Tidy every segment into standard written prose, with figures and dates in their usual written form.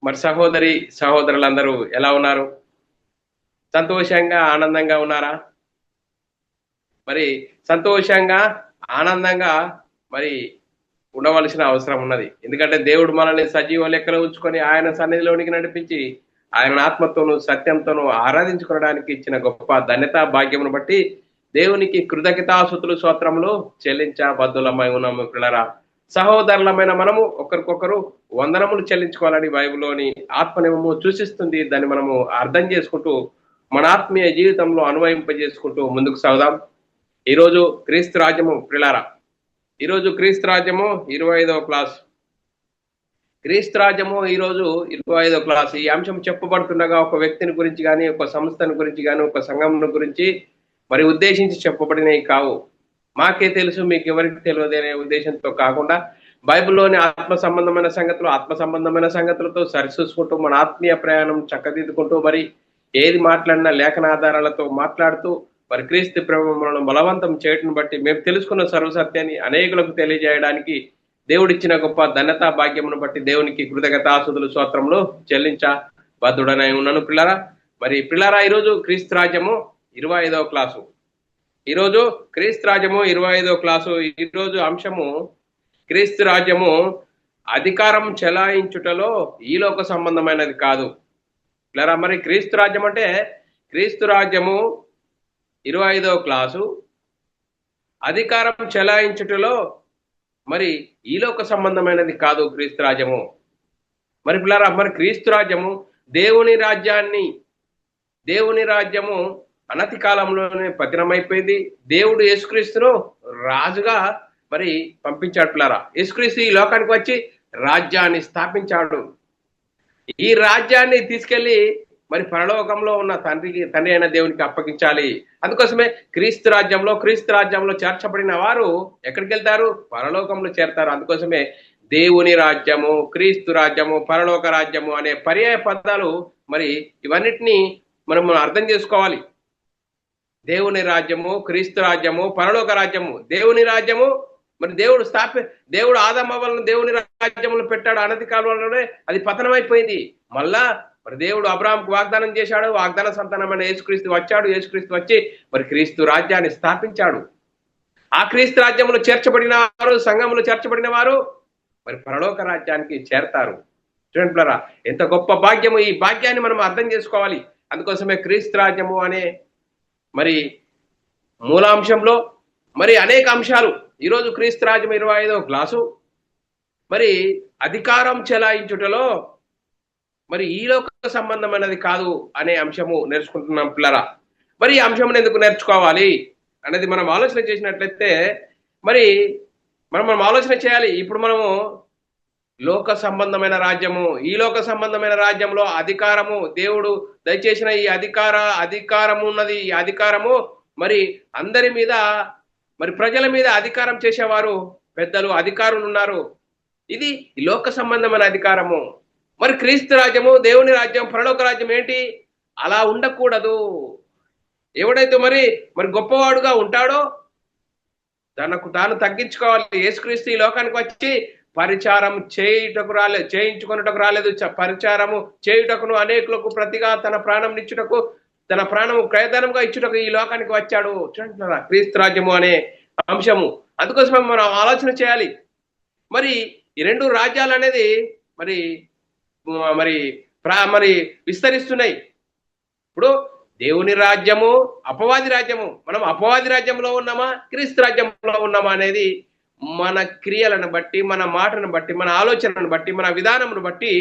మరి సహోదరి సహోదరులందరూ ఎలా ఉన్నారు? సంతోషంగా ఆనందంగా ఉన్నారా? మరి సంతోషంగా ఆనందంగా మరి ఉండవలసిన అవసరం ఉన్నది. ఎందుకంటే దేవుడు మనల్ని సజీవ లెక్కలో ఉంచుకొని ఆయన సన్నిధిలోనికి నడిపించి ఆయన ఆత్మతోనూ సత్యంతోనూ ఆరాధించుకోవడానికి ఇచ్చిన గొప్ప ధన్యత భాగ్యమును బట్టి దేవునికి కృతజ్ఞతాస్తుతులు స్తోత్రములు చెల్లించ బద్దులమై ఉన్నాము పిల్లరా. సహోదరులమైన మనము ఒకరికొకరు వందనములు చెల్లించుకోవాలని బైబిల్లోని ఆత్మనియమము సూచిస్తుంది. దాన్ని మనము అర్థం చేసుకుంటూ మన ఆత్మీయ జీవితంలో అన్వయింపజేసుకుంటూ ముందుకు సాగుదాం. ఈరోజు క్రీస్తు రాజ్యము పిల్లరా, ఈరోజు క్రీస్తు రాజ్యము 25వ క్లాస్. క్రీస్తు రాజ్యము ఈరోజు 25వ క్లాస్. ఈ అంశం చెప్పబడుతుండగా ఒక వ్యక్తిని గురించి కానీ, ఒక సంస్థను గురించి కానీ, ఒక సంఘం గురించి మరి ఉద్దేశించి చెప్పబడినవి కావు. మాకే తెలుసు మీకు ఎవరికి తెలియదు అనే ఉద్దేశంతో కాకుండా బైబిల్లోని ఆత్మ సంబంధమైన సంగతులతో సరిచూసుకుంటూ మన ఆత్మీయ ప్రయాణం చక్కదిద్దుకుంటూ మరి ఏది మాట్లాడినా లేఖన ఆధారాలతో మాట్లాడుతూ మరి క్రీస్తు ప్రేమను బలవంతం చేయటం బట్టి మేము తెలుసుకున్న సర్వసత్యాన్ని అనేకులకు తెలియజేయడానికి దేవుడిచ్చిన గొప్ప ధన్యతా భాగ్యమును బట్టి దేవునికి కృతజ్ఞతాస్తుతులు స్తోత్రములు చెల్లించ బద్ధుడనై ఉన్నాను పిల్లరా. మరి పిల్లరా, ఈరోజు క్రీస్తు రాజ్యము 25వ క్లాసు. ఈరోజు క్రీస్తు రాజ్యము 25వ క్లాసు. ఈరోజు అంశము క్రీస్తు రాజ్యము అధికారం చెలాయించుటలో ఈలోక సంబంధమైనది కాదు. పిల్లరా, మరి క్రీస్తు రాజ్యం అంటే క్రీస్తు రాజ్యము 25వ క్లాసు అధికారం చెలాయించుటలో మరి ఈలోక సంబంధమైనది కాదు క్రీస్తు రాజ్యము. మరి పిల్లరా, మరి క్రీస్తు రాజ్యము దేవుని రాజ్యము అనతి కాలంలోనే పతనమైపోయింది. దేవుడు యేసుక్రీస్తును రాజుగా మరి పంపించాడు పిల్లరా. యేసుక్రీస్తు ఈ లోకానికి వచ్చి రాజ్యాన్ని స్థాపించాడు. ఈ రాజ్యాన్ని తీసుకెళ్లి మరి పరలోకంలో ఉన్న తండ్రి అయిన దేవునికి అప్పగించాలి. అందుకోసమే క్రీస్తు రాజ్యంలో చేర్చబడిన వారు ఎక్కడికి వెళ్తారు? పరలోకంలో చేరతారు. అందుకోసమే దేవుని రాజ్యము, క్రీస్తు రాజ్యము, పరలోక రాజ్యము అనే పర్యాయ పదాలు మరి ఇవన్నిటినీ మనం అర్థం చేసుకోవాలి. దేవుని రాజ్యము, క్రీస్తు రాజ్యము, పరలోక రాజ్యము. దేవుని రాజ్యము మరి దేవుడు ఆదమవ్వలను దేవుని రాజ్యములు పెట్టాడు. అనతి కాలంలోనే అది పతనమైపోయింది. మళ్ళా మరి దేవుడు అబ్రాహాంకు వాగ్దానం చేశాడు. వాగ్దాన సంతానమైన యేసుక్రీస్తు వచ్చాడు. యేసుక్రీస్తు వచ్చి మరి క్రీస్తు రాజ్యాన్ని స్థాపించాడు. ఆ క్రీస్తు రాజ్యంలో చేర్చబడిన వారు, సంఘంలో చేర్చబడిన వారు మరి పరలోక రాజ్యానికి చేరతారు. చూడండి పిల్లరా, ఎంత గొప్ప భాగ్యము! ఈ భాగ్యాన్ని మనం అర్థం చేసుకోవాలి. అందుకోసమే క్రీస్తు రాజ్యము అనే మరి మూలాంశంలో మరి అనేక అంశాలు. ఈరోజు క్రీస్తు రాజ్యం 25వ క్లాసు మరి అధికారం చెలాయించుటలో మరి ఈలోక సంబంధమైనది కాదు అనే అంశము నేర్చుకుంటున్నాం పిల్లరా. మరి ఈ అంశం ఎందుకు నేర్చుకోవాలి అనేది మనం ఆలోచన చేసినట్లయితే మరి మనం ఆలోచన చేయాలి. ఇప్పుడు మనము లోక సంబంధమైన రాజ్యము, ఈ లోక సంబంధమైన రాజ్యంలో అధికారము, దేవుడు దయచేసిన ఈ అధికారము ఉన్నది. ఈ అధికారము మరి అందరి మీద మరి ప్రజల మీద అధికారం చేసేవారు పెద్దలు, అధికారులు ఉన్నారు. ఇది లోక సంబంధమైన అధికారము. మరి క్రీస్తు రాజ్యము, దేవుని రాజ్యం, పరలోక రాజ్యం ఏంటి? అలా ఉండకూడదు. ఎవడైతే మరి గొప్పవాడుగా ఉంటాడో తనకు తాను తగ్గించుకోవాలి. యేసుక్రీస్తు ఈ లోకానికి వచ్చి పరిచారం చేయించుకున్నటకు రాలేదు. పరిచారము చేయుటకును అనేకులకు ప్రతిగా తన ప్రాణం నిచ్చుటకు, తన ప్రాణము ప్రయత్నంగా ఇచ్చుటకు ఈ లోకానికి వచ్చాడు. చూడంటున్నారా క్రీస్తు రాజ్యము అనే అంశము. అందుకోసమే మనం ఆలోచన చేయాలి. మరి ఈ రెండు రాజ్యాలు అనేది మరి మరి మరి విస్తరిస్తున్నాయి. ఇప్పుడు దేవుని రాజ్యము, అపవాది రాజ్యము. మనం అపవాది రాజ్యంలో ఉన్నామా, క్రీస్తు రాజ్యంలో ఉన్నామా అనేది మన క్రియలను బట్టి, మన మాటను బట్టి, మన ఆలోచనను బట్టి, మన విధానమును బట్టి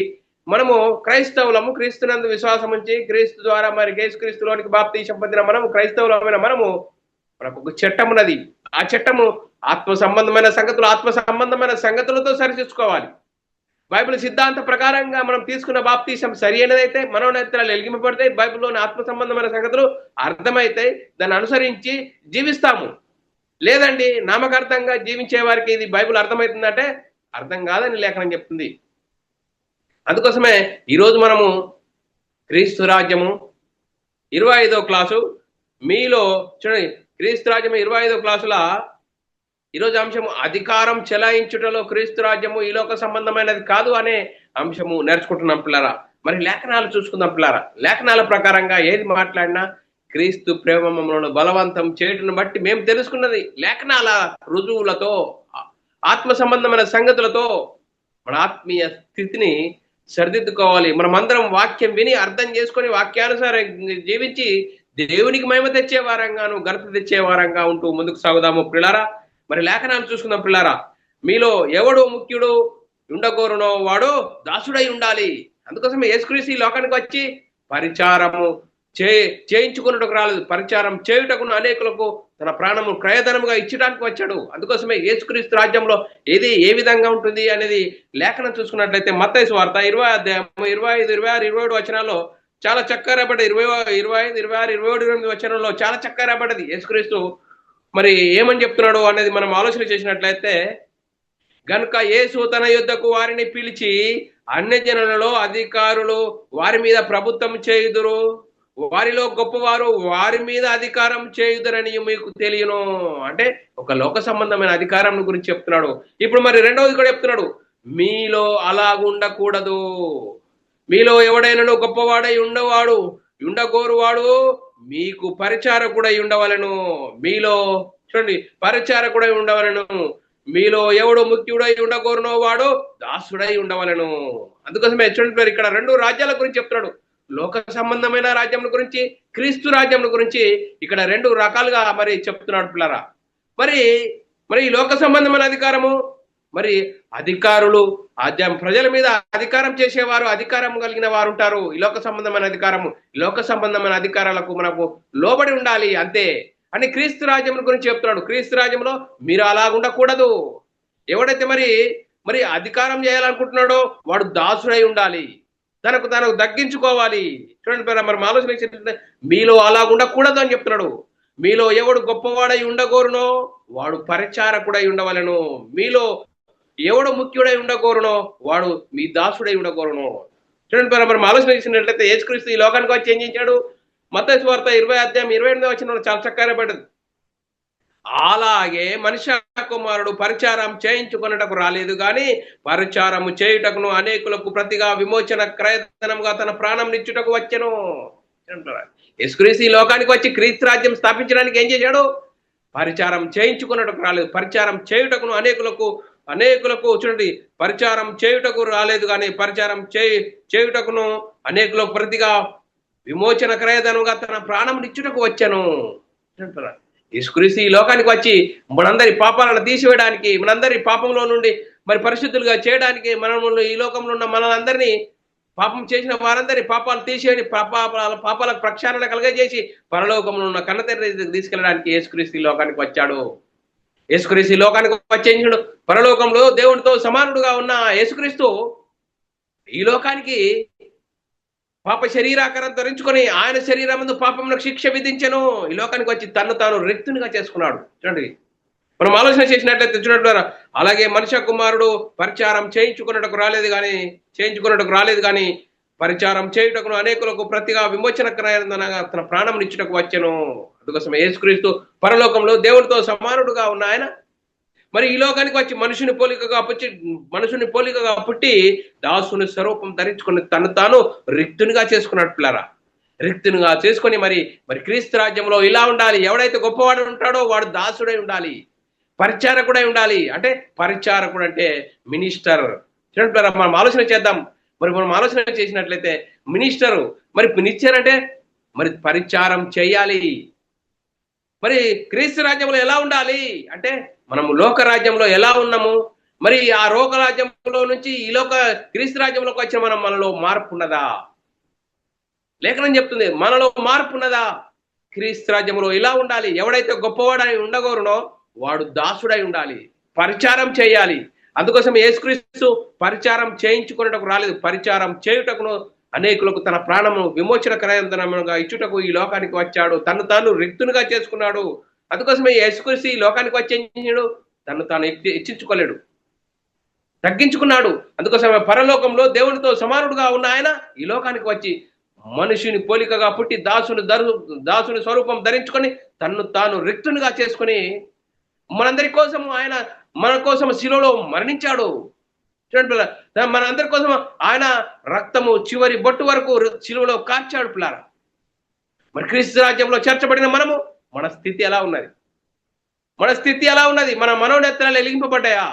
మనము క్రైస్తవులము, క్రీస్తునందు విశ్వాసం ఉంచి క్రీస్తు ద్వారా మరి యేసుక్రీస్తులోనికి బాప్తీసం పొందిన మనము క్రైస్తవులమైన మనకు ఒక చట్టం ఉన్నది. ఆ చట్టము ఆత్మ సంబంధమైన సంగతులతో సరిచూసుకోవాలి. బైబిల్ సిద్ధాంత ప్రకారంగా మనం తీసుకున్న బాప్తీసం సరి అయినదైతే మనోనేత్రాలు వెలిగింపబడితే బైబిల్లోని ఆత్మ సంబంధమైన సంగతులు అర్థమైతే దాన్ని అనుసరించి జీవిస్తాము. లేదండి నామకార్థంగా జీవించే వారికి ఇది బైబిల్ అర్థమవుతుందంటే అర్థం కాదని లేఖనం చెప్తుంది. అందుకోసమే ఈరోజు మనము క్రీస్తు రాజ్యము 25వ క్లాసు మీలో చూడండి. క్రీస్తు రాజ్యము 25వ క్లాసుల ఈరోజు అంశము అధికారం చెలాయించుటలో క్రీస్తు రాజ్యము ఈ లోక సంబంధమైనది కాదు అనే అంశము నేర్చుకుంటున్నాం పిల్లరా. మరి లేఖనాలు చూసుకుందాం పిల్లరా. లేఖనాల ప్రకారంగా ఏది మాట్లాడినా క్రీస్తు ప్రేమ మమ్మల్ని బలవంతం చేయటం బట్టి మేము తెలుసుకున్నది లేఖనాల రుజువులతో, ఆత్మ సంబంధమైన సంగతులతో మన ఆత్మీయ స్థితిని సరిదిద్దుకోవాలి. మనమందరం వాక్యం విని అర్థం చేసుకొని వాక్యానుసారం జీవించి దేవునికి మహిమ తెచ్చే వారంగాను ఘనత తెచ్చే వారంగా ఉంటూ ముందుకు సాగుదాము పిల్లారా. మరి లేఖనాలు చూసుకుందాం పిల్లారా. మీలో ఎవడు ముఖ్యుడు ఉండగోరునో వాడు దాసుడై ఉండాలి. అందుకోసమే యేసుక్రీస్తు ఈ లోకానికి వచ్చి పరిచారము చేయించుకున్నట్టుకు రాలేదు, పరిచారం చేయుటకును అనేకులకు తన ప్రాణము క్రయధనముగా ఇచ్చడానికి వచ్చాడు. అందుకోసమే యేసుక్రీస్తు రాజ్యంలో ఏది ఏ విధంగా ఉంటుంది అనేది లేఖనం చూసుకున్నట్లయితే మత్తయి సువార్త 20 అధ్యాయం 25, 26, 27 వచనాల్లో చాలా చక్కగా రాబడ్డది. 25, 26, 27, 28 వచనంలో చాలా చక్కగా రాబడ్డది. యేసుక్రీస్తు మరి ఏమని చెప్తున్నాడు అనేది మనం ఆలోచన చేసినట్లయితే, గనుక యేసు తన యుద్ధకు వారిని పిలిచి అన్యజనులలో అధికారులు వారి మీద ప్రభుత్వం చేయుదురు, వారిలో గొప్పవారు వారి మీద అధికారం చేయుదురని మీకు తెలియను. అంటే ఒక లోక సంబంధమైన అధికారం గురించి చెప్తున్నాడు. ఇప్పుడు మరి రెండవది కూడా చెప్తున్నాడు, మీలో అలాగుండకూడదు. మీలో ఎవడైనా గొప్పవాడై ఉండగోరువాడు మీకు పరిచారకుడై ఉండవలను. మీలో చూడండి, పరిచారకుడై ఉండవలను. మీలో ఎవడు ముఖ్యుడై ఉండగోరునో వాడు దాసుడై ఉండవలను. అందుకోసమే చూడండి, ఇక్కడ రెండు రాజ్యాల గురించి చెప్తున్నాడు. లోక సంబంధమైన రాజ్యం గురించి, క్రీస్తు రాజ్యం గురించి ఇక్కడ రెండు రకాలుగా మరి చెప్తున్నాడు పిల్లరా. మరి ఈ లోక సంబంధమైన అధికారము, మరి అధికారులు ప్రజల మీద అధికారం చేసేవారు, అధికారం కలిగిన వారు ఉంటారు. ఈ లోక సంబంధమైన అధికారము, లోక సంబంధమైన అధికారాలకు మనకు లోబడి ఉండాలి అంతే అని క్రీస్తు రాజ్యం గురించి చెప్తున్నాడు. క్రీస్తు రాజ్యంలో మీరు అలా ఉండకూడదు. ఎవడైతే మరి అధికారం చేయాలనుకుంటున్నాడో వాడు దాసుడై ఉండాలి, తనకు తగ్గించుకోవాలి. చూడండి మరి ఆలోచన మీలో అలా ఉండకూడదు అని చెప్తున్నాడు. మీలో ఎవడు గొప్పవాడై ఉండగోరునో వాడు పరిచారకుడై ఉండవలను. మీలో ఎవడు ముఖ్యుడై ఉండగోరునో వాడు మీ దాసుడై ఉండగోరును. చూడండి మరి ఆలోచన చేసినట్లయితే యేసుక్రీస్తు ఈ లోకానికి వచ్చి ఏం చేయించాడు? మత్తయి సువార్త 20 అధ్యాయం 28 వచనంలో చాలా చక్కగా పడ్డది. అలాగే మనుష్య కుమారుడు పరిచారం చేయించుకున్నటకు రాలేదు గాని పరిచారము చేయుటకును అనేకులకు ప్రతిగా విమోచన క్రయధనముగా తన ప్రాణం నిచ్చుటకు వచ్చెను. యేసుక్రీస్తు ఈ లోకానికి వచ్చి క్రీస్తు రాజ్యం స్థాపించడానికి ఏం చేశాడు? పరిచారం చేయించుకున్నటకు రాలేదు, పరిచారం చేయుటకును అనేకులకు చూడండి, పరిచారం చేయుటకు రాలేదు కానీ పరిచారం చేయుటకును అనేకులకు ప్రతిగా విమోచన క్రయధనముగా తన ప్రాణం నిచ్చుటకు వచ్చాను. యేసుక్రీస్తు ఈ లోకానికి వచ్చి మనందరి పాపాలను తీసివేయడానికి, మనందరి పాపంలో నుండి మరి పరిశుద్ధులుగా చేయడానికి, మనము ఈ లోకంలో ఉన్న మనందరినీ, పాపం చేసిన వారందరి పాపాలు తీసేయని పాపాలకు ప్రక్షాళన కలగజేసి పరలోకంలో ఉన్న కన్నతండ్రి తీసుకెళ్ళడానికి యేసుక్రీస్తు ఈ లోకానికి వచ్చాడు. యేసుక్రీస్తు ఈ లోకానికి వచ్చేసాడు. పరలోకంలో దేవునితో సమానుడుగా ఉన్న యేసుక్రీస్తు ఈ లోకానికి పాప శరీరాకారం ధరించుకొని ఆయన శరీరం ముందు పాపములకు శిక్ష విధించను. ఈ లోకానికి వచ్చి తను తాను రిక్తునిగా చేసుకున్నాడు. చూడండి, మనం ఆలోచన చేసినట్లయితే చూడండి, అలాగే మనుష్య కుమారుడు పరిచారం చేయించుకున్నట్టుకు రాలేదు కానీ పరిచారం చేయుటకును అనేకులకు ప్రతిగా విమోచన క్రయధనముగా తన ప్రాణం నిచ్చుటకు వచ్చెను. అందుకోసం యేసుక్రీస్తు పరలోకంలో దేవునితో సమానుడుగా ఉన్న ఆయన మరి ఈ లోకానికి వచ్చి మనుషుని పోలికగా పుట్టి దాసుని స్వరూపం ధరించుకుని తను తాను రిక్తునిగా చేసుకున్నాడు పిల్లరా. రిక్తునిగా చేసుకొని మరి క్రీస్తు రాజ్యంలో ఇలా ఉండాలి. ఎవడైతే గొప్పవాడు ఉంటాడో వాడు దాసుడై ఉండాలి, పరిచారకుడై ఉండాలి. అంటే పరిచారకుడు అంటే మినిస్టర్. చూడండి పిల్లరా, మనం ఆలోచన చేద్దాం. మనం ఆలోచన చేసినట్లయితే మినిస్టర్ అంటే పరిచారం చేయాలి. మరి క్రీస్తు రాజ్యంలో ఎలా ఉండాలి అంటే మనము లోక రాజ్యంలో ఎలా ఉన్నాము, మరి ఆ లోక రాజ్యంలో నుంచి ఈ క్రీస్తు రాజ్యంలోకి వచ్చిన మనలో మార్పు ఉన్నదా? లేఖనం చెప్తుంది, మనలో మార్పు ఉన్నదా? క్రీస్తు రాజ్యంలో ఇలా ఉండాలి. ఎవడైతే గొప్పవాడని ఉండగోరునో వాడు దాసుడై ఉండాలి, పరిచారం చేయాలి. అందుకోసం యేసుక్రీస్తు పరిచారం చేయించుకున్నటకు రాలేదు, పరిచారం చేయుటకును అనేకులకు తన ప్రాణము విమోచన క్రయధనముగా ఇచ్చుటకు ఈ లోకానికి వచ్చాడు. తను తాను రిక్తునిగా చేసుకున్నాడు. అందుకోసమే యేసుక్రీస్తు ఈ లోకానికి వచ్చేసాడు. తను తాను హెచ్చించుకోలేడు, తగ్గించుకున్నాడు. అందుకోసమే పరలోకంలో దేవునితో సమానుడుగా ఉన్న ఆయన ఈ లోకానికి వచ్చి మనుషుని పోలికగా పుట్టి దాసుని స్వరూపం ధరించుకొని తన్ను తాను రిక్తునిగా చేసుకుని మనందరి కోసం ఆయన మన కోసం శిలువలో మరణించాడు. చూడండి పిల్లరా, మనందరి కోసం ఆయన రక్తము చివరి బొట్టు వరకు శిలువలో కార్చాడు పిల్లరా. మరి క్రీస్తు రాజ్యంలో చేర్చబడిన మనము, మన స్థితి ఎలా ఉన్నది? మన స్థితి ఎలా ఉన్నది? మన మనోనేత్రాలు వెలిగింపబడ్డాయా?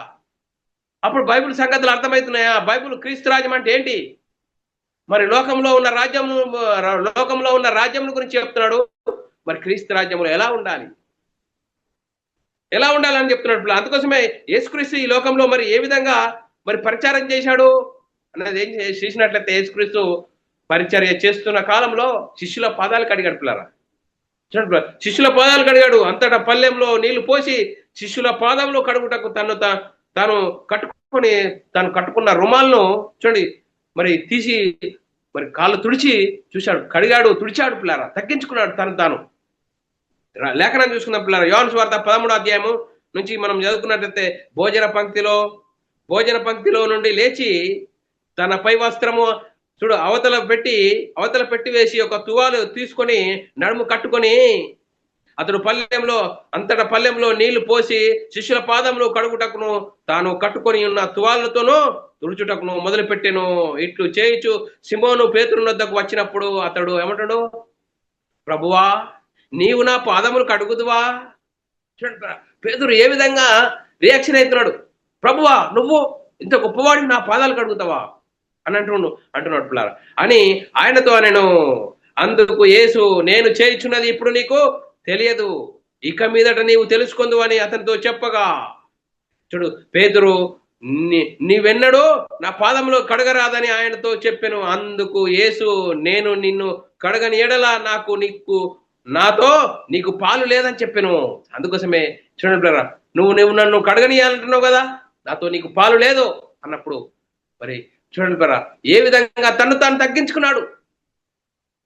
అప్పుడు బైబిల్ సంగతులు అర్థమవుతున్నాయా? బైబిల్ క్రీస్తు రాజ్యం అంటే ఏంటి? మరి లోకంలో ఉన్న రాజ్యం గురించి చెప్తున్నాడు. మరి క్రీస్తు రాజ్యంలో ఎలా ఉండాలి అని చెప్తున్నాడు. అందుకోసమే యేసుక్రీస్తు ఈ లోకంలో మరి ఏ విధంగా మరి పరిచారం చేశాడు అన్నది ఏం చేసినట్లయితే, యేసుక్రీస్తు పరిచర్య చేస్తున్న కాలంలో శిష్యుల పాదాలు కడిగాడు పిల్లరా. చూడండి, శిష్యుల పాదాలు కడిగాడు. అంతటా పల్లెంలో నీళ్లు పోసి శిష్యుల పాదంలో కడుగుటకు తాను కట్టుకున్న రుమాలను చూడండి మరి తీసి మరి కాళ్ళు తుడిచి చూశాడు, కడిగాడు, తుడిచాడు పిల్లారా, తగ్గించుకున్నాడు తాను. లేఖనం చూసుకున్న పిల్లారా, యోహాను సువార్త 13వ అధ్యాయము నుంచి మనం చదువుకున్నట్లయితే, భోజన పంక్తిలో నుండి లేచి తన పై వస్త్రము చూడు అవతల పెట్టి వేసి ఒక తువాలు తీసుకొని నడుము కట్టుకొని అతడు అంతటా పల్లెంలో నీళ్లు పోసి శిష్యుల పాదంలో కడుగుటకును తాను కట్టుకొని ఉన్న తువాలతోనూ తుడుచుటకును మొదలుపెట్టెను. ఇట్లు చేయుచు సిమోను పేతురు వద్దకు వచ్చినప్పుడు అతడు ఏమంటాడు? ప్రభువా, నీవు నా పాదములు కడుగుదువా? చూడండి, పేతురు ఏ విధంగా రియాక్షన్ అవుతున్నాడు. ప్రభువా, నువ్వు ఇంత గొప్పవాడిని నా పాదాలు కడుగుతావా అని అంటున్నాడు పిల్లారా. అని ఆయనతో నేను అందుకు యేసు, నేను చేయుచున్నది ఇప్పుడు నీకు తెలియదు, ఇక మీదట నీవు తెలుసుకుందు అని అతనితో చెప్పగా, చూడు పేతురు నీవెన్నడూ నా పాదంలో కడగరాదని ఆయనతో చెప్పాను. అందుకు యేసు, నేను నిన్ను కడగని ఎడల నీకు పాలు లేదని చెప్పాను. అందుకోసమే చూడండి పిల్లరా, నువ్వు నన్ను కడగనియాలంటున్నావు కదా, నాతో నీకు పాలు లేదు అన్నప్పుడు మరి చూడండి పిల్లరా, ఏ విధంగా తాను తగ్గించుకున్నాడు,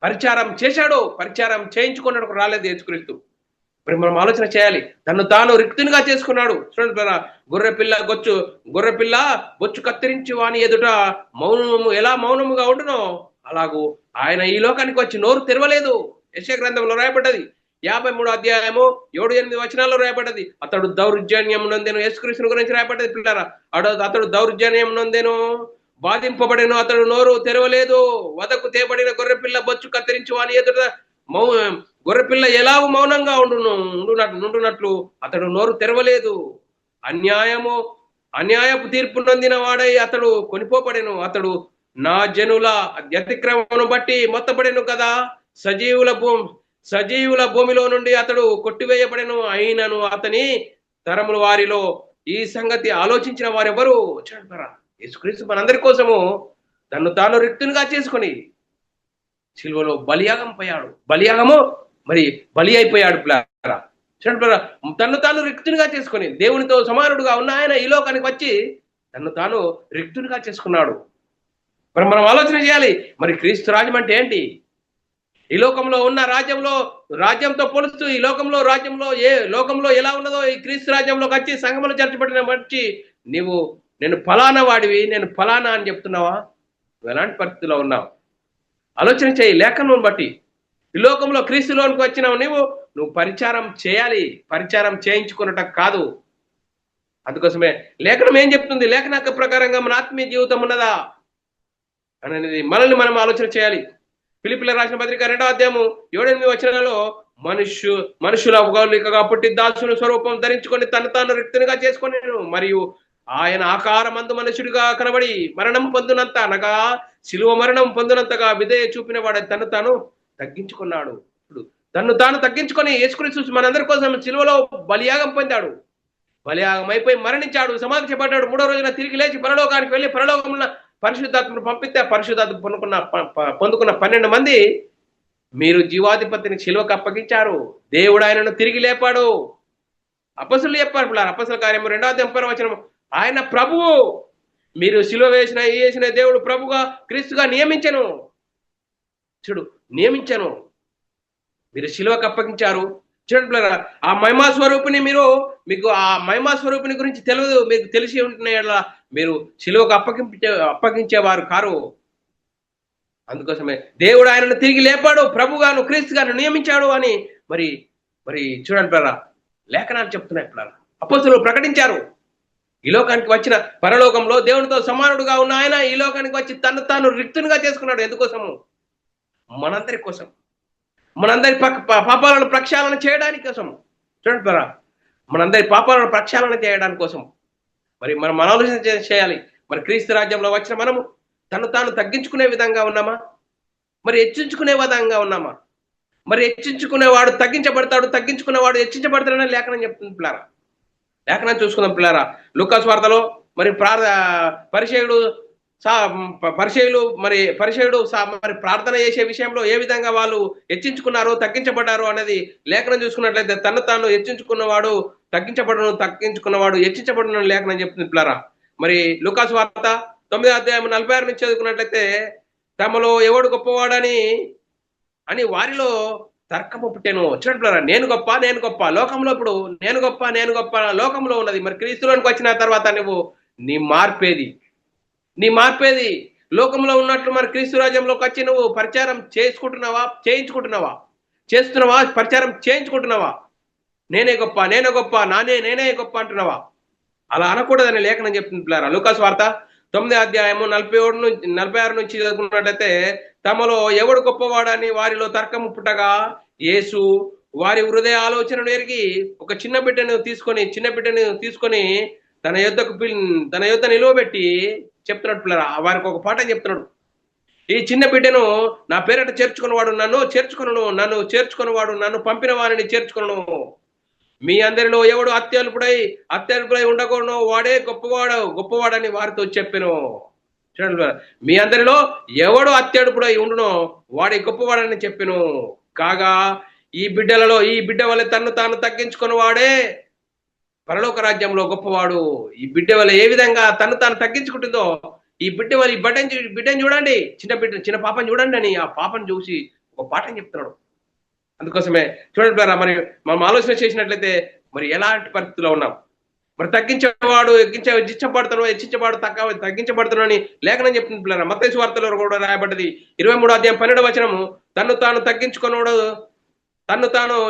పరిచారం చేశాడు. పరిచారం చేయించుకున్నాడు రాలేదు యేసుక్రీస్తు. మరి మనం ఆలోచన చేయాలి. తాను రిక్తునిగా చేసుకున్నాడు. చూడండి పిల్లరా, గొర్రెపిల్ల బొచ్చు కత్తిరించి వాని ఎదుట ఎలా మౌనముగా ఉండునో అలాగూ ఆయన ఈ లోకానికి వచ్చి నోరు తెరవలేదు. యెషయా గ్రంథంలో రాయబడ్డది 53వ అధ్యాయము 7-8 వచనాల్లో రాయబడ్డది. అతడు దౌర్జన్యం నొందెను. యేసుక్రీస్తుని గురించి రాయబడ్డది పిల్లరా. అతడు దౌర్జన్యం నొందెను, బాధింపబడెను, అతడు నోరు తెరవలేదు. వదకు తేబడిన గొర్రెపిల్ల బొచ్చు కత్తిరించి వాని ఎదుట గొర్రెపిల్ల ఎలాగూ మౌనంగా ఉండునట్లు అతడు నోరు తెరవలేదు. అన్యాయపు తీర్పు నొందిన వాడై అతడు కొనిపోబడెను. అతడు నా జనుల అతిక్రమమును బట్టి మొత్తబడెను కదా. సజీవుల భూమిలో నుండి అతడు కొట్టివేయబడెను. అయినను అతని తరముల వారిలో ఈ సంగతి ఆలోచించిన వారెవరు? చూడండి, యేసుక్రీస్తు మనందరి కోసము తాను రిక్తునిగా చేసుకొని సిలువలో బలియాగము మరి బలి అయిపోయాడు పిల్లరా. చూడండి, తాను రిక్తునిగా చేసుకొని దేవునితో సమానుడుగా ఉన్న ఆయన ఈ లోకానికి వచ్చి తాను రిక్తునిగా చేసుకున్నాడు. మరి మనం ఆలోచన చేయాలి, మరి క్రీస్తు రాజ్యం అంటే ఏంటి? ఈ లోకంలో ఉన్న రాజ్యంతో పోలుస్తూ ఈ లోకంలో ఎలా ఉన్నదో ఈ క్రీస్తు రాజ్యంలోకి వచ్చి సంఘములో చేర్చబడిన వచ్చి నేను ఫలానా వాడివి, నేను ఫలానా అని చెప్తున్నావా? నువ్వు ఎలాంటి పరిస్థితిలో ఉన్నావు? ఆలోచన చేయి. లేఖనం బట్టి ఈ లోకంలో క్రీస్తులోనికి వచ్చినావు, నువ్వు పరిచారం చేయాలి, పరిచారం చేయించుకున్నట కాదు. అందుకోసమే లేఖనం ఏం చెప్తుంది? లేఖన ప్రకారంగా మన ఆత్మీయ జీవితం ఉన్నదా అనేది మనల్ని మనం ఆలోచన చేయాలి. ఫిలిప్పీల రాసిన పత్రిక 2వ అధ్యాయము 7-8 వచనాలలో మనుషుల గౌలికగా పుట్టి దాసుని స్వరూపం ధరించుకొని తాను రిక్తునిగా చేసుకొని మరియు ఆయన ఆకారమందు మనుషుడిగా కనబడి మరణం పొందినంత అనగా శిలువ మరణం పొందినంతగా విధేయ చూపిన వాడు తాను తగ్గించుకున్నాడు. తాను తగ్గించుకొని యేసుక్రీస్తు మనందరి కోసం శిలువలో బలియాగం పొందాడు. బలియాగం అయిపోయి మరణించాడు, సమాధి చేయబడ్డాడు. 3వ రోజున తిరిగి లేచి పరలోకానికి వెళ్ళి పరలోకంలో పరిశుద్ధాత్మను పంపిస్తే పరిశుద్ధాత్మ పొందుకున్న 12 మంది మీరు జీవాధిపతిని శిలువకు అప్పగించారు. దేవుడు ఆయనను తిరిగి లేపాడు. అపొస్తలులు చెప్పారు పిల్లలు, అపొస్తల కార్యము 2వ అధ్యాయం 1వ వచనం, ఆయన ప్రభువు, మీరు శిలువ వేసిన దేవుడు ప్రభుగా క్రీస్తుగా నియమించను. మీరు శిలువకు అప్పగించారు. చూడండి పిల్లరా, ఆ మహిమా స్వరూపిని మీకు ఆ మహిమా స్వరూపిని గురించి తెలియదు, మీకు తెలిసి ఉంటున్న మీరు శిలువకు అప్పగించేవారు కారు. అందుకోసమే దేవుడు ఆయనను తిరిగి లేపాడు, ప్రభుగాను క్రీస్తుగాను నియమించాడు అని మరి చూడండి పిల్లరా, లేఖనాలు చెప్తున్నాయి పిల్లరా. అపోస్తలులు ప్రకటించారు. ఈ లోకానికి వచ్చిన పరలోకంలో దేవునితో సమానుడుగా ఉన్న ఆయన ఈ లోకానికి వచ్చి తను తాను రిక్తునిగా చేసుకున్నాడు. ఎందుకోసము? మనందరి కోసం, మనందరి పాపాలను ప్రక్షాళన చేయడానికి కోసం. చూడండి బ్రదర్, మనందరి పాపాలను ప్రక్షాళన చేయడానికి కోసం మరి మనం ఆలోచన చేయాలి. మరి క్రీస్తు రాజ్యంలో వచ్చిన మనము తను తాను తగ్గించుకునే విధంగా ఉన్నామా? మరి హెచ్చించుకునే విధంగా ఉన్నామా? మరి హెచ్చించుకునేవాడు తగ్గించబడతాడు, తగ్గించుకునేవాడు హెచ్చించబడతాడని లేఖనం చెప్తుంది పిల్లారా. లేఖనం చూసుకుందాం పిల్లారా. లూకా సువార్తలో మరి పరిచయుడు మరి ప్రార్థన చేసే విషయంలో ఏ విధంగా వాళ్ళు హెచ్చించుకున్నారో తగ్గించబడ్డారో అనేది లేఖనం చూసుకున్నట్లయితే తను తాను హెచ్చించుకున్నవాడు తగ్గించబడను, తగ్గించుకున్నవాడు హెచ్చించబడను లేఖనం చెప్తుంది పిల్లారా. మరి లూకా సువార్త 9వ అధ్యాయం 46 నుంచి చదువుకున్నట్లయితే తమలో ఎవడు గొప్పవాడని వారిలో తర్కము పుట్టెను. చూడండి పిల్లారా, నేను గొప్ప, నేను గొప్ప. లోకంలో ఇప్పుడు నేను గొప్ప, నేను గొప్ప లోకంలో ఉన్నది. మరి క్రీస్తులోనికి వచ్చిన తర్వాత నువ్వు నీ మార్పేది లోకంలో ఉన్నట్లు మరి క్రీస్తు రాజ్యంలోకి వచ్చి నువ్వు పరిచారం చేస్తున్నావా, పరిచారం చేయించుకుంటున్నావా? నేనే గొప్ప, నేనే గొప్ప అంటున్నావా? అలా అనకూడదని లేఖనం చెప్తుంది పిల్లారా. లూకా సువార్త 9వ అధ్యాయము 46 నుంచి చదువుకున్నట్లయితే తమలో ఎవడు గొప్పవాడని వారిలో తర్కము పుట్టగా యేసు వారి హృదయ ఆలోచనను ఎరిగి ఒక చిన్న బిడ్డను తీసుకొని తన యొద్ద నిలువబెట్టి చెప్తున్నాడు పిల్లరా. వారికి ఒక పాఠం చెప్తున్నాడు. ఈ చిన్న బిడ్డను నా పేరట చేర్చుకున్నవాడు నన్ను చేర్చుకున్నవాడు నన్ను పంపిన వారిని చేర్చుకును. మీ అందరిలో ఎవడు అత్యల్పుడై ఉండకూడను వాడే గొప్పవాడని వారితో చెప్పెను. చూడండి, మీ అందరిలో ఎవడు అత్యడుపుడై ఉండునో వాడే గొప్పవాడని చెప్పెను. కాగా ఈ బిడ్డ వల్ల తన్ను తాను తగ్గించుకున్న వాడే పరలోక రాజ్యంలో గొప్పవాడు. ఈ బిడ్డ వల్ల ఏ విధంగా తను తాను తగ్గించుకుంటుందో ఈ బిడ్డ వల్ల ఈ బిడ్డని చూడండి, చిన్న పాపని చూడండి అని ఆ పాపను చూసి ఒక పాఠం చెప్తున్నాడు. అందుకోసమే చూడండి మరి మనం ఆలోచన చేసినట్లయితే మరి ఎలాంటి పరిస్థితుల్లో ఉన్నాం. మరి హెచ్చించబడతాడు తగ్గించబడతాడు అని లేఖనం చెప్తుంది పిల్లరా. మత్తయి సువార్తలో కూడా రాయబడ్డది 23వ అధ్యాయం 12వ వచనము, తన్ను తాను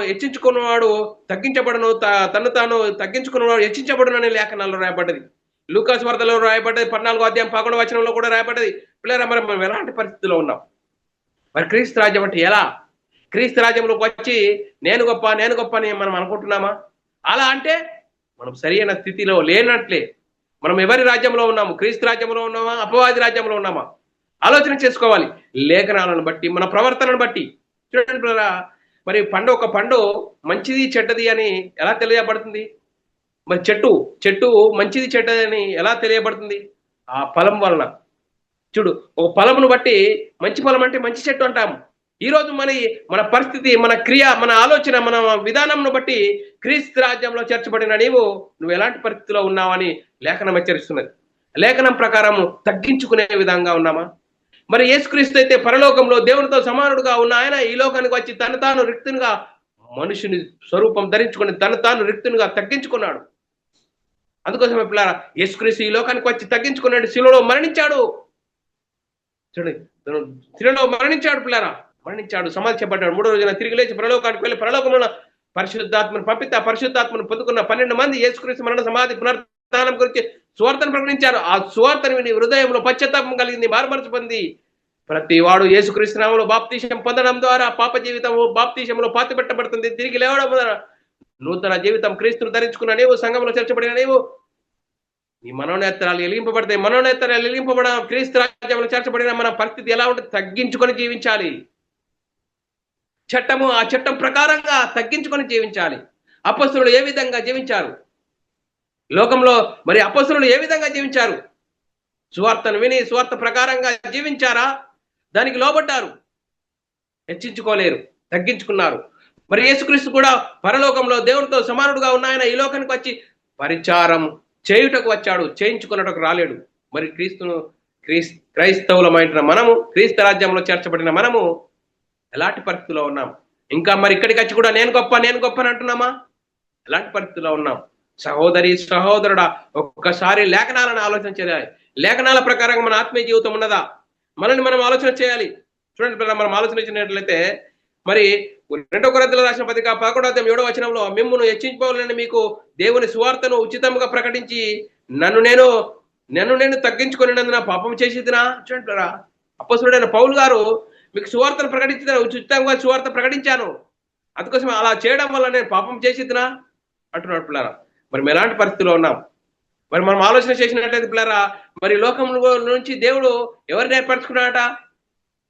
హెచ్చించుకున్నవాడు తగ్గించబడను, తన్ను తాను తగ్గించుకున్నవాడు హెచ్చించబడును అనే లేఖనాల్లో రాయబడ్డది. లూకా సువార్తలో రాయబడ్డది 14వ అధ్యాయం 11వ వచనంలో కూడా రాయబడ్డది. పిల్లరా, మరి మనం ఎలాంటి పరిస్థితిలో ఉన్నాం? మరి క్రీస్తు రాజ్యం అంటే ఎలా? క్రీస్తు రాజ్యంలోకి వచ్చి నేను గొప్ప అని మనం అనుకుంటున్నామా? అలా అంటే మనం సరైన స్థితిలో లేనట్లే. మనం ఎవరి రాజ్యంలో ఉన్నాము? క్రీస్తు రాజ్యంలో ఉన్నామా, అపవాది రాజ్యంలో ఉన్నామా? ఆలోచన చేసుకోవాలి. లేఖనాలను బట్టి, మన ప్రవర్తనను బట్టి. చూడండి పిల్లరా, మరి ఒక పండు మంచిది చెడ్డది అని ఎలా తెలియబడుతుంది? మరి చెట్టు మంచిది చెడ్డది అని ఎలా తెలియబడుతుంది? ఆ ఫలం వలన. చూడు, ఒక ఫలమును బట్టి మంచి ఫలం అంటే మంచి చెట్టు అంటాము. ఈరోజు మన పరిస్థితి, మన క్రియ, మన ఆలోచన, మన విధానంను బట్టి క్రీస్తు రాజ్యంలో చేర్చబడిన నువ్వు ఎలాంటి పరిస్థితిలో ఉన్నావని లేఖనం హెచ్చరిస్తున్నది. లేఖనం ప్రకారం తగ్గించుకునే విధంగా ఉన్నామా? మరి యేసుక్రీస్తు అయితే పరలోకంలో దేవునితో సమానుడుగా ఉన్న ఆయన ఈ లోకానికి వచ్చి తను తాను రిక్తునిగా మనుషుని స్వరూపం ధరించుకుని తను తాను రిక్తునిగా తగ్గించుకున్నాడు. అందుకోసమే పిల్లారా, యేసుక్రీస్తు ఈ లోకానికి వచ్చి తగ్గించుకున్నాడు, శిలువలో మరణించాడు. చూడండి, శిలువలో మరణించాడు పిల్లారా, మరణించాడు, సమాధి చేయబడ్డాడు. 3వ రోజున తిరిగి లేచి పరలోకానికి వెళ్ళి పరలోకంలో పరిశుద్ధాత్మను పంపితే ఆ పరిశుద్ధాత్మను పొందుకున్న 12 మంది యేసుక్రీస్తు మరణ సమాధి పునరుత్థానం గురించి సువార్తను ప్రకటించారు. ఆ సువార్తను విని హృదయంలో పశ్చాత్తాపం కలిగింది, మారుమనసు పొంది ప్రతి వాడు యేసుక్రీస్తు నామములో బాప్తీసం పొందడం ద్వారా పాప జీవితం బాప్తీసంలో పాతిపెట్టబడుతుంది. తిరిగి లేవడం ద్వారా నూతన జీవితం క్రీస్తును ధరించుకున్న నీవు, సంఘంలో చేర్చబడిన నీవు, నీ మనోనేత్రాలు వెలిగింపబడతాయి. మనోనేత్రాలు వెలిగింపబడ క్రీస్తు రాజ్యంలో చేర్చబడిన మన పరిస్థితి ఎలా ఉంటుంది? తగ్గించుకొని జీవించాలి. ఆ చట్టం ప్రకారంగా తగ్గించుకొని జీవించాలి. అపొస్తలులు ఏ విధంగా జీవించారు? లోకంలో మరి అపొస్తలులు ఏ విధంగా జీవించారు? సువార్తను విని సువార్త ప్రకారంగా జీవించారా? దానికి లోబడ్డారు, హెచ్చించుకోలేరు, తగ్గించుకున్నారు. మరి యేసుక్రీస్తు కూడా పరలోకంలో దేవునితో సమానుడుగా ఉన్న ఆయన ఈ లోకానికి వచ్చి పరిచారం చేయుటకు వచ్చాడు, చేయించుకున్నటకు రాలేడు. మరి క్రైస్తవులమైన మనము, క్రీస్తు రాజ్యంలో చేర్చబడిన మనము ఎలాంటి పరిస్థితిలో ఉన్నాం? ఇంకా మరి ఇక్కడికి వచ్చి కూడా నేను గొప్ప అని అంటున్నామా? ఎలాంటి పరిస్థితిలో ఉన్నాం? సహోదరి సహోదరుడా, ఒక్కసారి లేఖనాలను ఆలోచన చేయాలి. లేఖనాల ప్రకారంగా మన ఆత్మీయ జీవితం ఉన్నదా? మనల్ని మనం ఆలోచన చేయాలి. చూడండి, మనం ఆలోచన చేసినట్లయితే మరి రెండో కొరింథీయులకు రాసిన పత్రిక 11:7 మిమ్మును హెచ్చించుకోవాలని మీకు దేవుని సువార్తను ఉచితంగా ప్రకటించి నన్ను నేను తగ్గించుకునేందున పాపం చేసేదినా చూడంటారా. అపొస్తలుడైన పౌలు గారు మీకు సువార్తను ప్రకటించిన ఉచితంగా సువార్త ప్రకటించాను, అందుకోసం అలా చేయడం వల్ల నేను పాపం చేసేదినా అంటున్నాడు పిల్లరా. మరి మేము ఎలాంటి పరిస్థితిలో ఉన్నాం? మరి మనం ఆలోచన చేసినట్లయితే పిల్లరా, మరి లోకంలో నుంచి దేవుడు ఎవరిని ఏర్పరచుకున్నాడట?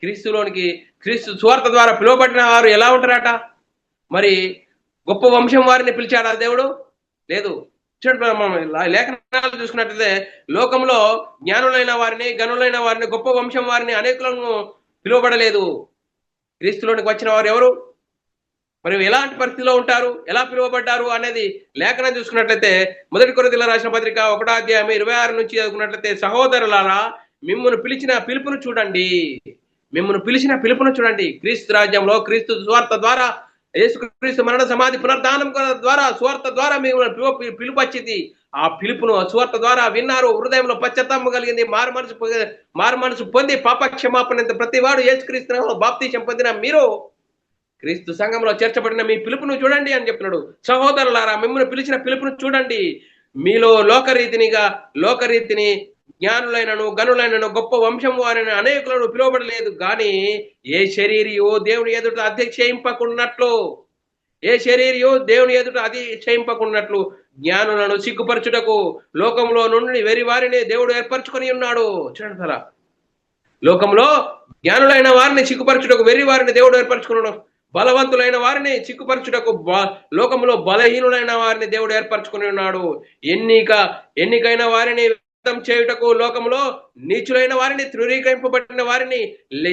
క్రీస్తులోనికి, క్రీస్తు సువార్త ద్వారా పిలువబడిన వారు ఎలా ఉంటారట? మరి గొప్ప వంశం వారిని పిలిచాడా దేవుడు? లేదు. చూడండి, మనం లేఖనాలు చూసుకున్నట్లయితే లోకంలో జ్ఞానులైన వారిని, గనులైన వారిని, గొప్ప వంశం వారిని అనేకులను పిలువబడలేదు. క్రీస్తులోనికి వచ్చిన వారు ఎవరు? మరి ఎలాంటి పరిస్థితిలో ఉంటారు, ఎలా పిలువబడ్డారు అనేది లేఖనం చూసుకున్నట్లయితే మొదటి కొరింథీయులకు రాసిన పత్రిక 1:26 నుంచి చదువుకున్నట్లయితే, సహోదరులారా మిమ్మును పిలిచిన పిలుపును చూడండి, క్రీస్తు రాజ్యంలో క్రీస్తు సువార్త ద్వారా, యేసుక్రీస్తు మరణ సమాధి పునరుద్ధానం ద్వారా, సువార్త ద్వారా మిమ్మల్ని పిలుపు వచ్చింది. ఆ పిలుపును సువార్త ద్వారా విన్నారు, హృదయంలో పశ్చాత్తాపం కలిగింది, మారు మనసు పొంది పాపక్షమాపణ ప్రతి వాడు యేసుక్రీస్తు బాప్తిసం పొందిన మీరు క్రీస్తు సంఘంలో చేర్చబడిన మీ పిలుపును చూడండి అని చెప్పినాడు. సహోదరులారా మిమ్మల్ని పిలిచిన పిలుపును చూడండి, మీలో లోకరీతిని జ్ఞానులైనను గనులైనను గొప్ప వంశం వారిని అనేకులను పిలువబడలేదు. కానీ ఏ శరీరియో దేవుని ఎదుట అతిశయింపకున్నట్లు జ్ఞానులను సిగ్గుపరచుటకు లోకంలో నుండి వెరి వారిని దేవుడు ఏర్పరచుకొని ఉన్నాడు. చూడండి సారా, లోకంలో జ్ఞానులైన వారిని సిగ్గుపరచుటకు వెర్రి వారిని దేవుడు ఏర్పరచుకున్నాడు. బలవంతులైన వారిని సిగ్గుపరచుటకు లోకంలో బలహీనులైన వారిని దేవుడు ఏర్పరచుకుని ఉన్నాడు. ఎన్నికైన వారిని చేయుటకు లోకంలో నీచులైన వారిని, తృణీకరింపబడిన వారిని,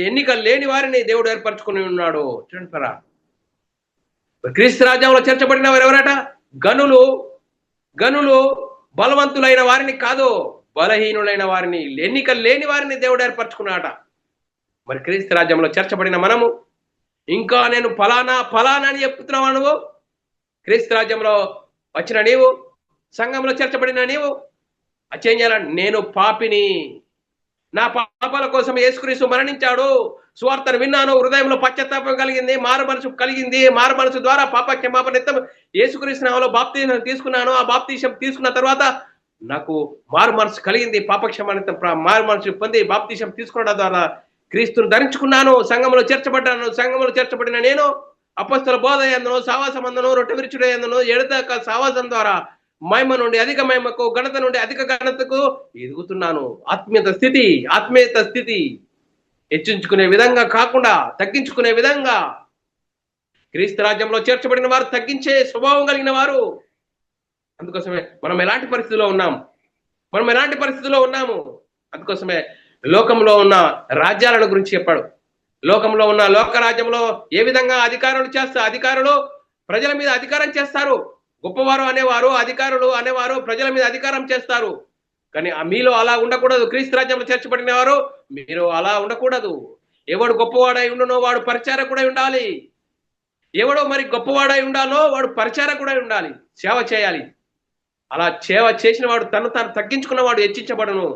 ఎన్నిక లేని వారిని దేవుడు ఏర్పరచుకుని ఉన్నాడు. చూడండి, క్రీస్తు రాజ్యంలో చేర్చబడిన వారు ఎవరట? గనులు బలవంతులైన వారిని కాదు, బలహీనులైన వారిని, ఎన్నిక లేని వారిని దేవుడు ఏర్పరచుకున్నాట. మరి క్రీస్తు రాజ్యంలో చేర్చబడిన మనము ఇంకా నేను ఫలానా అని చెప్తున్నావా? నువ్వు క్రీస్తు రాజ్యంలో వచ్చిన నీవు, సంఘంలో చేర్చబడిన నీవు అచ్చేం చేయాలని? నేను పాపిని, నా పాపాల కోసం యేసుక్రీస్తు మరణించాడు, సువార్తను విన్నాను, హృదయంలో పశ్చాత్తాపం కలిగింది, మారు మనసు ద్వారా పాప క్షమాపణ యేసుక్రీస్తు నామములో బాప్తిసం తీసుకున్నాను. ఆ బాప్తిసం తీసుకున్న తర్వాత నాకు మారు మనసు కలిగింది, మారు మనసు పొంది బాప్తిసం తీసుకున్న ద్వారా క్రీస్తును ధరించుకున్నాను, సంఘంలో చేర్చబడ్డాను. సంఘంలో చేర్చబడిన నేను అపొస్తల బోధ యందును, సావాసమందును, రొట్టె విరుచుట యందును, ఎడతెగక సావాసం ద్వారా మహిమ నుండి అధిక మహిమకు, ఘనత నుండి అధిక ఘనతకు ఎదుగుతున్నాను. ఆత్మీయత స్థితి హెచ్చించుకునే విధంగా కాకుండా తగ్గించుకునే విధంగా. క్రీస్తు రాజ్యంలో చేర్చబడిన వారు తగ్గించే స్వభావం కలిగిన వారు. అందుకోసమే మనం ఎలాంటి పరిస్థితిలో ఉన్నాము. అందుకోసమే లోకంలో ఉన్న రాజ్యాలను గురించి చెప్పాడు. లోకంలో ఉన్న లోక రాజ్యంలో ఏ విధంగా అధికారులు ప్రజల మీద అధికారం చేస్తారు. గొప్పవారు అనేవారు, అధికారులు అనేవారు ప్రజల మీద అధికారం చేస్తారు. కానీ మీలో అలా ఉండకూడదు. క్రీస్తు రాజ్యంలో చేర్చబడిన వారు మీరు అలా ఉండకూడదు. ఎవడు గొప్పవాడై ఉండునో వాడు పరిచారకుడై ఉండాలి. ఎవడో మరి గొప్పవాడై ఉండాలో వాడు పరిచారకుడై ఉండాలి, సేవ చేయాలి. అలా సేవ చేసిన వాడు తాను తగ్గించుకున్న వాడు హెచ్చించబడును.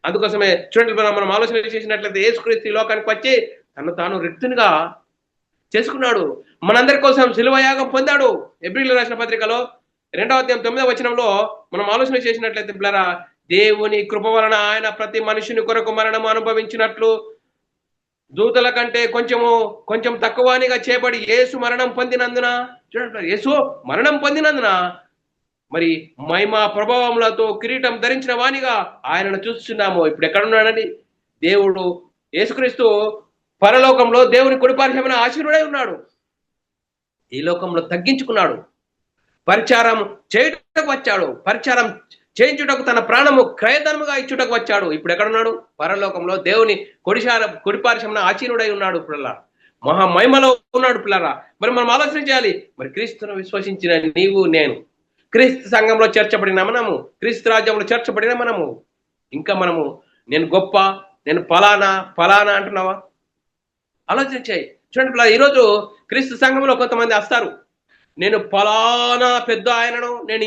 అందుకోసమే చూడండి, మనం ఆలోచన చేసినట్లయితే యేసుక్రీస్తు లోకానికి వచ్చి తాను రిక్తునిగా చేసుకున్నాడు, మనందరి కోసం శిలువ యాగం పొందాడు. హెబ్రీయులకు రాసిన పత్రికలో 2:9 మనం ఆలోచన చేసినట్లయితే పిల్లరా, దేవుని కృప వలన ఆయన ప్రతి మనుషుని కొరకు మరణం అనుభవించినట్లు దూతల కంటే కొంచెం తక్కువనిగా చేయబడి యేసు మరణం పొందినందున, చూడండి యేసు మరణం పొందినందున మరి మహిమ ప్రభావములతో కిరీటం ధరించిన వానిగా ఆయనను చూస్తున్నాము. ఇప్పుడు ఎక్కడున్నాడండి? దేవుడు యేసుక్రీస్తు పరలోకంలో దేవుని కుడిపార్శ్వమున ఆశీనుడై ఉన్నాడు. ఈ లోకంలో తగ్గించుకున్నాడు, పరిచారం చేయుటకు వచ్చాడు, పరిచారం చేయించుటకు తన ప్రాణము క్రయధనముగా ఇచ్చుటకు వచ్చాడు. ఇప్పుడు ఎక్కడున్నాడు? పరలోకంలో దేవుని కుడిపార్శ్వమున ఆశీనుడై ఉన్నాడు. పిల్లల మహామహిమలో ఉన్నాడు. పిల్లరా, మరి మనం ఆలోచన చేయాలి. మరి క్రీస్తును విశ్వసించిన నీవు, నేను, క్రీస్తు సంఘంలో చేర్చబడిన మనము, క్రీస్తు రాజ్యంలో చేర్చబడిన మనము, ఇంకా మనము నేను గొప్ప, నేను ఫలానా అంటున్నావా? ఆలోచన చేయి. చూడండి, ఈరోజు క్రీస్తు సంఘంలో కొంతమంది వస్తారు, నేను ఫలానా పెద్ద ఆయనను, నేను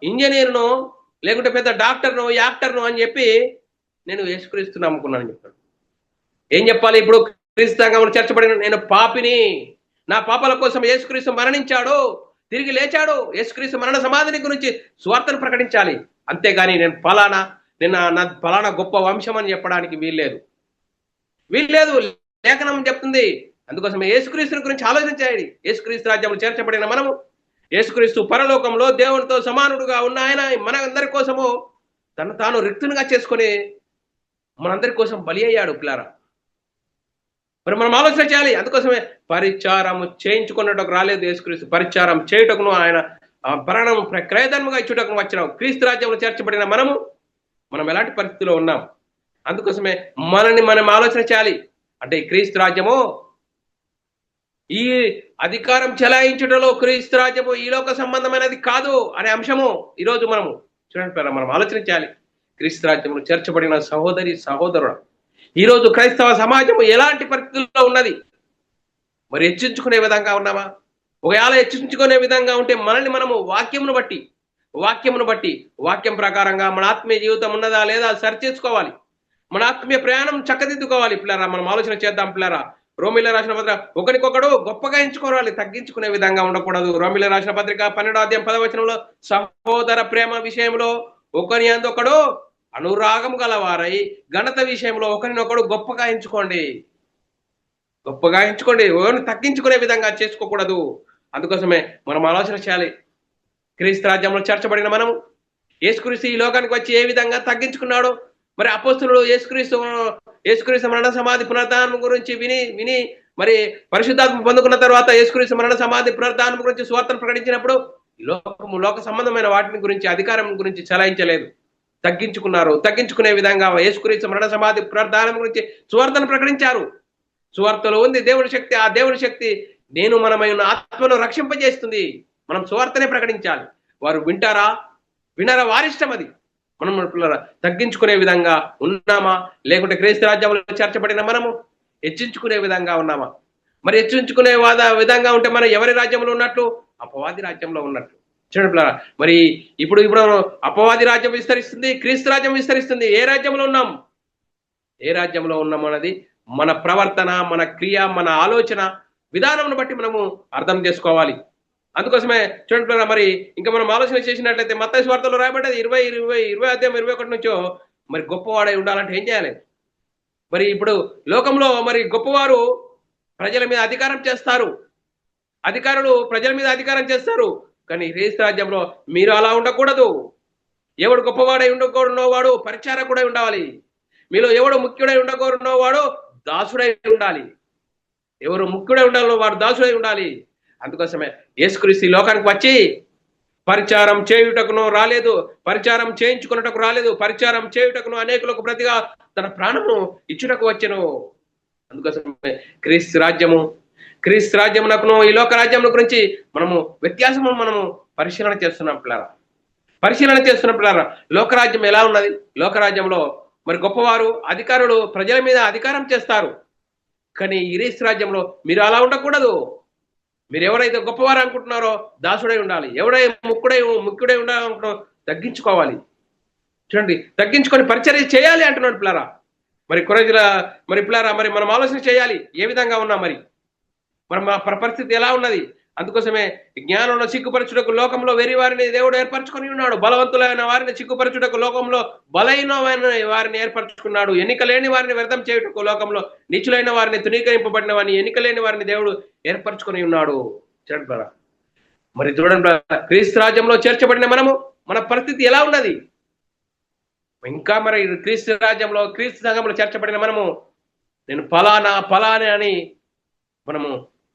ఇంజనీర్ను లేకుంటే పెద్ద డాక్టర్ను, యాక్టర్ను అని చెప్పి నేను యేసుక్రీస్తు నమ్ముకున్నాను చెప్తాడు. ఏం చెప్పాలి? ఇప్పుడు క్రీస్తు సంఘంలో చేర్చబడిన నేను పాపిని, నా పాపాల కోసం యేసుక్రీస్తు మరణించాడు, తిరిగి లేచాడు. యేసుక్రీస్తు మరణ సమాధిని గురించి సువార్తను ప్రకటించాలి. అంతేగాని నేను నా ఫలానా గొప్ప వంశం అని చెప్పడానికి వీల్లేదు. లేఖనం చెప్తుంది. అందుకోసం యేసుక్రీస్తుని గురించి ఆలోచించాలి. యేసుక్రీస్తు రాజ్యంలో చేర్చబడిన మనము, యేసుక్రీస్తు పరలోకంలో దేవునితో సమానుడుగా ఉన్న ఆయన మన అందరి కోసము తను తాను రిక్తునిగా చేసుకొని మనందరి కోసం బలి అయ్యాడు పిల్లారా. మరి మనం ఆలోచన చేయాలి. అందుకోసమే పరిచారము చేయించుకున్నట్టుకు రాలేదు యేసుక్రీస్తు, పరిచారం చేయుటకును ఆయన ప్రాణం క్రయధర్మగా ఇచ్చుటకును వచ్చినాం. క్రీస్తు రాజ్యంలో చేర్చబడిన మనం ఎలాంటి పరిస్థితిలో ఉన్నాం? అందుకోసమే మనల్ని మనం ఆలోచన చేయాలి. అంటే క్రీస్తు రాజ్యము, ఈ అధికారం చెలాయించుటలో క్రీస్తు రాజ్యము ఈ లోక సంబంధమైనది కాదు అనే అంశము ఈరోజు మనము చూడండి, మనం ఆలోచన చేయాలి. క్రీస్తు రాజ్యంలో చేర్చబడిన సహోదరి సహోదరుడు, ఈరోజు క్రైస్తవ సమాజము ఎలాంటి పరిస్థితుల్లో ఉన్నది? మరి హెచ్చించుకునే విధంగా ఉన్నామా? ఒకవేళ హెచ్చించుకునే విధంగా ఉంటే మనల్ని మనము వాక్యమును బట్టి వాక్యం ప్రకారంగా మన ఆత్మీయ జీవితం ఉన్నదా లేదా సరి చేసుకోవాలి. మన ఆత్మీయ ప్రయాణం చక్కదిద్దుకోవాలి పిల్లరా. మనం ఆలోచన చేద్దాం పిల్లరా. రోమిల రాసిన పత్రిక ఒకరికొకడు గొప్పగా ఎంచుకోవాలి, తగ్గించుకునే విధంగా ఉండకూడదు. రోమిల రాసిన పత్రిక 12వ అధ్యాయం 10వ వచనంలో సహోదర ప్రేమ విషయంలో ఒకరి అందొకడు అనురాగం గలవారై ఘనత విషయంలో ఒకరినొకడు గొప్పగా ఎంచుకోండి. ఎవరిని తగ్గించుకునే విధంగా చేసుకోకూడదు. అందుకోసమే మనం ఆలోచన చేయాలి. క్రీస్తు రాజ్యంలో చేర్చబడిన మనము యేసుక్రీస్తు ఈ లోకానికి వచ్చి ఏ విధంగా తగ్గించుకున్నాడు? మరి అపోస్తులు యేసుక్రీస్తు మరణ సమాధి పునరుద్ధానం గురించి విని మరి పరిశుద్ధాత్మ పొందుకున్న తర్వాత యేసుక్రీస్తు మరణ సమాధి పునరుద్ధానం గురించి సువార్తను ప్రకటించినప్పుడు లోక సంబంధమైన వాటిని గురించి, అధికారం గురించి చలాయించలేదు, తగ్గించుకున్నారు. తగ్గించుకునే విధంగా యేసుక్రీస్తు మరణ సమాధి పునరుద్ధానం గురించి సువార్తను ప్రకటించారు. సువార్తలో ఉంది దేవుని శక్తి. ఆ దేవుని శక్తి మనమైన ఆత్మను రక్షింపజేస్తుంది. మనం సువార్తనే ప్రకటించాలి. వారు వినరా? వారిష్టం అది. మనం తగ్గించుకునే విధంగా ఉన్నామా? లేకుంటే క్రీస్తు రాజ్యంలో చేర్చబడిన మనము హెచ్చించుకునే విధంగా ఉన్నామా? మరి హెచ్చించుకునే విధంగా ఉంటే మనం ఎవరి రాజ్యంలో ఉన్నట్లు? అపవాది రాజ్యంలో ఉన్నట్లు. చూడండి పిల్లరా, మరి ఇప్పుడు అపవాది రాజ్యం విస్తరిస్తుంది, క్రీస్తు రాజ్యం విస్తరిస్తుంది. ఏ రాజ్యంలో ఉన్నాం అన్నది మన ప్రవర్తన, మన క్రియ, మన ఆలోచన విధానం బట్టి మనము అర్థం చేసుకోవాలి. అందుకోసమే చూడండి మరి ఇంకా మనం ఆలోచన చేసినట్లయితే మత్తయి సువార్తలో రాయబడ్డది 20 అధ్యాయం 21 నుంచో మరి గొప్పవాడై ఉండాలంటే ఏం చేయాలి? మరి ఇప్పుడు లోకంలో మరి గొప్పవారు ప్రజల మీద అధికారం చేస్తారు, అధికారులు ప్రజల మీద అధికారం చేస్తారు. కానీ క్రీస్తు రాజ్యంలో మీరు అలా ఉండకూడదు. ఎవడు గొప్పవాడై ఉండకూడనోవాడు పరిచారకుడై ఉండాలి. మీలో ఎవడు ముఖ్యుడై ఉండకూడనోవాడు దాసుడై ఉండాలి. ఎవరు ముఖ్యుడై ఉండాలో వాడు దాసుడై ఉండాలి. అందుకోసమే యేసుక్రీస్తు లోకానికి వచ్చి పరిచారం చేయుటకును రాలేదు, పరిచారం చేయించుకున్నటకు రాలేదు, పరిచారం చేయుటకును అనేకులకు ప్రతిగా తన ప్రాణము ఇచ్చుటకు వచ్చెను. అందుకోసమే క్రీస్తు రాజ్యమునకును ఈ లోక రాజ్యముల గురించి వ్యత్యాసము పరిశీలన చేస్తున్నాం పిల్లరా. లోకరాజ్యం ఎలా ఉన్నది? లోకరాజ్యంలో మరి గొప్పవారు అధికారులు ప్రజల మీద అధికారం చేస్తారు. కానీ ఈ క్రీస్తు రాజ్యంలో మీరు అలా ఉండకూడదు. మీరు ఎవరైతే గొప్పవారు అనుకుంటున్నారో దాసుడై ఉండాలి. ముఖ్యుడై ఉండాలనుకుంటున్నారో తగ్గించుకోవాలి. చూడండి, తగ్గించుకొని పరిచర్య చేయాలి అంటున్నాడు పిల్లరా. మరి పిల్లరా, మరి మనం ఆలోచన చేయాలి ఏ విధంగా ఉన్నాం, మరి మా పరిస్థితి ఎలా ఉన్నది? అందుకోసమే జ్ఞానంలో సిగ్గుపరచుటకు లోకంలో వెరి వారిని దేవుడు ఏర్పరచుకొని ఉన్నాడు. బలవంతులైన వారిని సిగ్గుపరచుటకు లోకంలో బలైన వారిని ఏర్పరచుకున్నాడు. ఎన్నిక లేని వారిని వ్యర్థం చేయుటకు లోకంలో నీచులైన వారిని, తునీకరింపబడిన వారిని, ఎన్నిక లేని వారిని దేవుడు ఏర్పరచుకొని ఉన్నాడు. చూడండి మరి చూడండి, క్రీస్తు రాజ్యంలో చేర్చబడిన మన పరిస్థితి ఎలా ఉన్నది? ఇంకా మరి క్రీస్తు రాజ్యంలో, క్రీస్తు సంఘంలో చేర్చబడిన నేను ఫలానా అని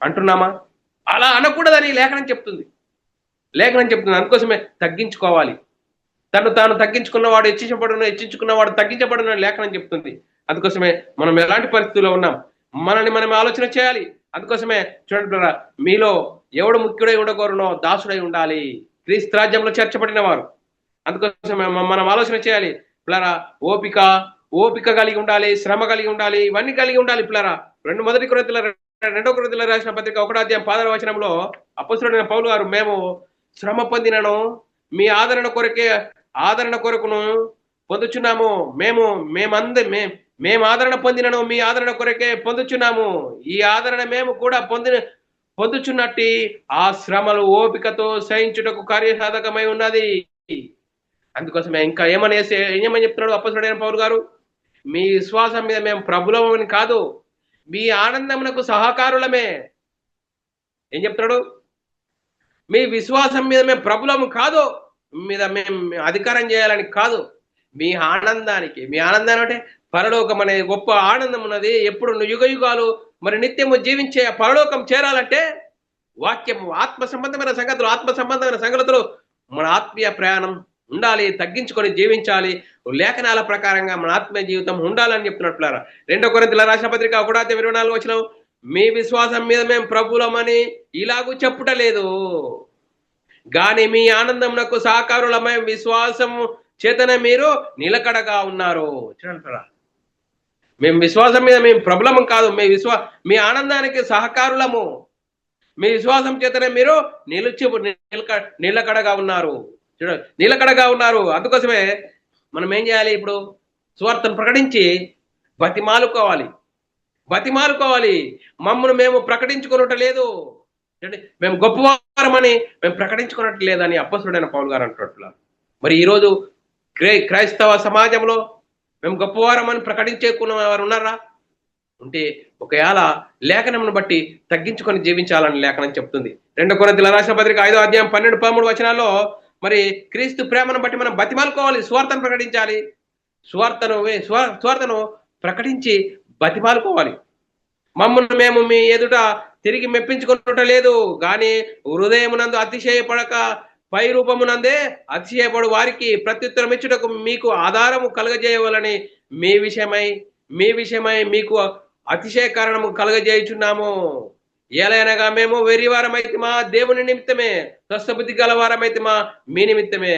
అంటున్నామా? అలా అనకూడదని లేఖనం చెప్తుంది. అందుకోసమే తగ్గించుకోవాలి. తాను తగ్గించుకున్నవాడు హెచ్చించుకున్నవాడు తగ్గించబడును లేఖనం చెప్తుంది. అందుకోసమే మనం ఎలాంటి పరిస్థితుల్లో ఉన్నాం మనల్ని మనం ఆలోచన చేయాలి. అందుకోసమే చూడండి, మీలో ఎవడు ముఖ్యుడై ఉండకూడనో దాసుడై ఉండాలి. క్రీస్తు రాజ్యంలో చేర్చబడిన వారు. అందుకోసమే మనం ఆలోచన చేయాలి పిల్లరా. ఓపిక కలిగి ఉండాలి, శ్రమ కలిగి ఉండాలి, ఇవన్నీ కలిగి ఉండాలి పిల్లరా. 2 కొరింథీయులకు రాసిన పత్రిక 1వ అధ్యాయం 16వ వచనంలో అపొస్తలుడైన పౌలు గారు, మేము శ్రమ పొందినను మీ ఆదరణ కొరకును పొందుచున్నాము. మేము ఆదరణ పొందినను మీ ఆదరణ కొరకే పొందుచున్నాము. ఈ ఆదరణ మేము కూడా పొందుచున్నట్టి ఆ శ్రమలు ఓపికతో సహించుటకు కార్యసాధకమై ఉన్నది. అందుకోసమే ఇంకా ఏమని చెప్తున్నాడు అప్పొస్తలుడైన పౌలు గారు? మీ విశ్వాసం మీద మేము ప్రభులమని కాదు, మీ ఆనందమునకు సహకారులమే. ఏం చెప్తున్నాడు? మీ విశ్వాసం మీద మేము ప్రభులము కాదు, మీద మేము అధికారం చేయాలని కాదు, మీ ఆనందానికి. మీ ఆనందం అంటే పరలోకం అనే గొప్ప ఆనందం ఉన్నది. ఎప్పుడు యుగ యుగాలు మరి నిత్యము జీవించే పరలోకం చేరాలంటే వాక్యము, ఆత్మ సంబంధమైన సంగతులు మన ఆత్మీయ ప్రయాణం ఉండాలి, తగ్గించుకొని జీవించాలి, లేఖనాల ప్రకారంగా మన ఆత్మీయ జీవితం ఉండాలని చెప్తున్నట్లురా. 2 కొరింథీయుల రాసిన పత్రిక 1:24 వచనం, మీ విశ్వాసం మీద మేము ప్రభులమని ఇలాగూ చెప్పుటలేదు, గాని మీ ఆనందమునకు సహకారులమై విశ్వాసము చేతనే మీరు నిలకడగా ఉన్నారు. చూడండి, మేము విశ్వాసం మీద మేము ప్రభులము కాదు, మీ ఆనందానికి సహకారులము, మీ విశ్వాసం చేతనే మీరు నిలకడగా ఉన్నారు. చూడండి, నిలకడగా ఉన్నారు. అందుకోసమే మనం ఏం చేయాలి? ఇప్పుడు సువార్తను ప్రకటించి బతిమాలుకోవాలి. మమ్మల్ని మేము ప్రకటించుకున్నట్టు లేదు, మేము గొప్పవారమని మేము ప్రకటించుకున్నట్టు లేదని అప్పొస్తలుడైన పౌలు గారు అంటున్నారు. మరి ఈరోజు క్రైస్తవ సమాజంలో మేము గొప్పవారమని ప్రకటించేకున్న వారు ఉన్నారా? ఉంటే ఒకవేళ లేఖనమును బట్టి తగ్గించుకొని జీవించాలని లేఖనం చెప్తుంది. 2 కొరింథీయుల రాసిన పత్రిక 5:12-13 వచనాల్లో మరి క్రీస్తు ప్రేమను బట్టి మనం బతిమాలుకోవాలి, సువార్తను ప్రకటించాలి. సువార్తను ప్రకటించి బతిమాలుకోవాలి. మమ్మల్ని మేము మీ ఎదుట తిరిగి మెప్పించుకున్నట లేదు, కానీ హృదయమునందు అతిశయపడక పై రూపమునందే అతిశయపడు వారికి ప్రత్యుత్తరం ఇచ్చుటకు మీకు ఆధారము కలగజేయవాలని మీ విషయమై మీకు అతిశయ కారణము కలగజేయుచున్నాము. ఏలైనగా మేము వెర్రివారమైతే మా దేవుని నిమిత్తమే, స్వస్థబుద్ధి గలవారమైతే మీ నిమిత్తమే.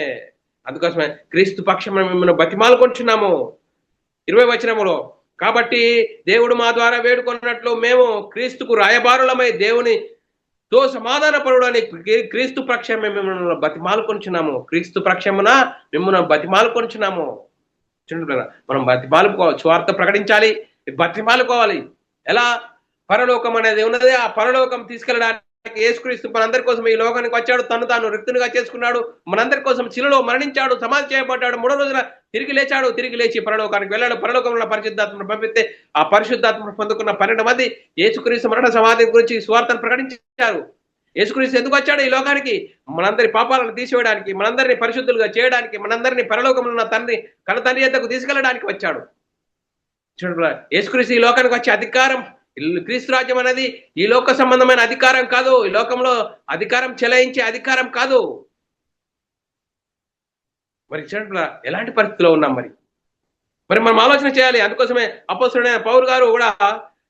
అందుకోసమే క్రీస్తు పక్షం మిమ్మల్ని బతిమాలుకొంటున్నాము. 20 వచనములో, కాబట్టి దేవుడు మా ద్వారా వేడుకున్నట్లు మేము క్రీస్తుకు రాయబారులమై దేవునితో సమాధానపరుడని క్రీస్తు పక్షం మిమ్మల్ని బతిమాలుకొంటున్నాము. క్రీస్తు పక్షమున మిమ్మల్ని బతిమాలుకొంటున్నాము. మనం బతిమాలుకోవాలి, సువార్త ప్రకటించాలి, బతిమాలుకోవాలి. ఎలా? పరలోకం అనేది ఉన్నది. ఆ పరలోకం తీసుకెళ్ళడానికి యేసుక్రీస్తు మనందరి కోసం ఈ లోకానికి వచ్చాడు, తాను రిక్తునిగా చేసుకున్నాడు, మనందరి కోసం శిలువలో మరణించాడు, సమాధి చేయబడ్డాడు, 3వ రోజున తిరిగి లేచాడు, తిరిగి లేచి పరలోకానికి వెళ్ళాడు. పరలోకంలో పరిశుద్ధాత్మను పంపిస్తే ఆ పరిశుద్ధాత్మను పొందుకున్న 12 మంది యేసుక్రీస్తు మరణ సమాధి గురించి సువార్తను ప్రకటించారు. యేసుక్రీస్తు ఎందుకు వచ్చాడు ఈ లోకానికి? మనందరి పాపాలను తీసివేయడానికి, మనందరినీ పరిశుద్ధులుగా చేయడానికి, మనందరినీ పరలోకంలో ఉన్న కన తండ్రి యొద్దకు తీసుకెళ్ళడానికి వచ్చాడు. చూడండి, యేసుక్రీస్తు ఈ లోకానికి వచ్చే అధికారం, క్రీస్తు రాజ్యం అనేది ఈ లోక సంబంధమైన అధికారం కాదు, ఈ లోకంలో అధికారం చెలాయించే అధికారం కాదు. మరి చూడండి ఎలాంటి పరిస్థితిలో ఉన్నాం. మరి మనం ఆలోచన చేయాలి. అందుకోసమే అప్పొస్తలుడైన పౌలు గారు కూడా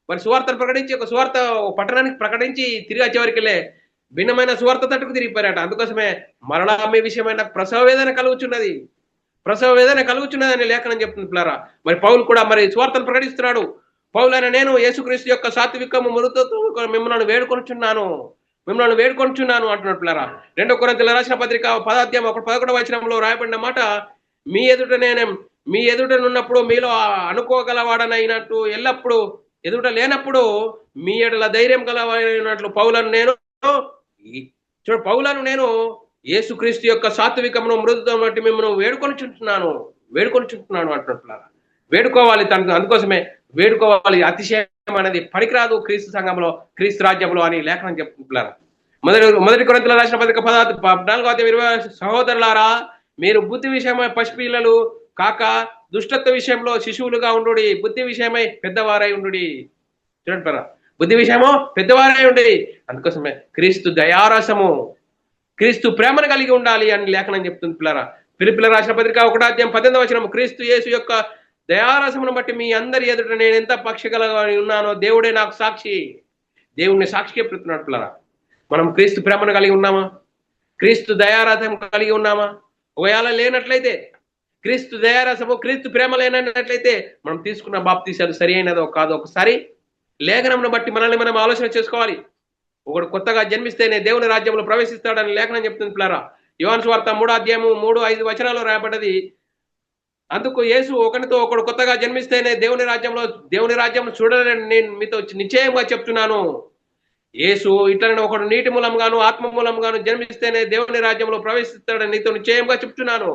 మరి సువార్తను ప్రకటించి ఒక సువార్త పట్టణానికి ప్రకటించి తిరిగి వచ్చేవరకెళ్ళే భిన్నమైన సువార్త తట్టుకు తిరిగిపోయారట. అందుకోసమే మరలా మీ విషయమైన ప్రసవ వేదన కలుగుచున్నదని లేఖనం చెప్తుంది పిల్లరా. మరి పౌలు కూడా మరి సువార్తను ప్రకటిస్తున్నాడు. పౌలైన నేను యేసుక్రీస్తు యొక్క సాత్వికము మృతత్వము మిమ్మల్ని వేడుకొనుచున్నాను అంటున్నాడు పిల్లరా. 2 కొరింథీయుల రాసిన పత్రిక 10:11 వచనంలో రాయబడిన మాట, మీ ఎదుటనున్నప్పుడు మీలో అనుకోగలవాడనైనట్టు ఎల్లప్పుడు ఎదుట లేనప్పుడు మీ ఎడల ధైర్యం గలవాడైనట్లు పౌలను నేను యేసుక్రీస్తు యొక్క సాత్వికమును మృదుత్వం బట్టి మిమ్మల్ని వేడుకొనుచుంటున్నాను అంటున్నట్లుగా వేడుకోవాలి. అందుకోసమే వేడుకోవాలి. అతిశయం అనేది పనికిరాదు క్రీస్తు సంఘంలో, క్రీస్తు రాజ్యంలో అని లేఖనం చెప్తున్నారు. మొదటి కొరింథీయుల రాసిన పత్రిక 14:20 సహోదరులారా, మీరు బుద్ధి విషయమై పసిపిల్లలు కాక దుష్టత్వ విషయంలో శిశువులుగా ఉండు, బుద్ధి విషయమై పెద్దవారై ఉండు. చూడండి, బుద్ధి విషయమో పెద్దవారై ఉండి. అందుకోసమే క్రీస్తు దయారసము, క్రీస్తు ప్రేమను కలిగి ఉండాలి అని లేఖనం చెప్తుంది పిల్లరా. ఫిలిప్పీయుల రాసిన పత్రిక 1:18 వచనం, క్రీస్తు యేసు యొక్క దయారసమును బట్టి మీ అందరి ఎదుట నేను ఎంత పక్షగలగా ఉన్నానో దేవుడే నాకు సాక్షి. దేవుడిని సాక్షిగా పెడుతున్నాడు పిల్లరా. మనం క్రీస్తు ప్రేమను కలిగి ఉన్నామా? క్రీస్తు దయారసం కలిగి ఉన్నామా? ఒకవేళ లేనట్లయితే, క్రీస్తు దయారసము క్రీస్తు ప్రేమ లేనట్లయితే మనం తీసుకున్న బాప్తీసాలు సరి అయినదో కాదో ఒకసారి లేఖనంను బట్టి మనల్ని మనం ఆలోచన చేసుకోవాలి. ఒకడు కొత్తగా జన్మిస్తేనే దేవుని రాజ్యంలో ప్రవేశిస్తాడని లేఖనం చెప్తుంది పిల్లరా. యోహాను సువార్త 3:3-5 వచనాల్లో రాయబడ్డది. అందుకు యేసు ఒకనితో ఒకడు కొత్తగా జన్మిస్తేనే దేవుని రాజ్యం చూడాలని నేను మీతో నిశ్చయంగా చెప్తున్నాను. యేసు ఇట్లనే ఒకడు నీటి మూలంగాను ఆత్మ మూలంగాను జన్మిస్తేనే దేవుని రాజ్యంలో ప్రవేశిస్తాడని నీతో నిశ్చయంగా చెప్తున్నాను.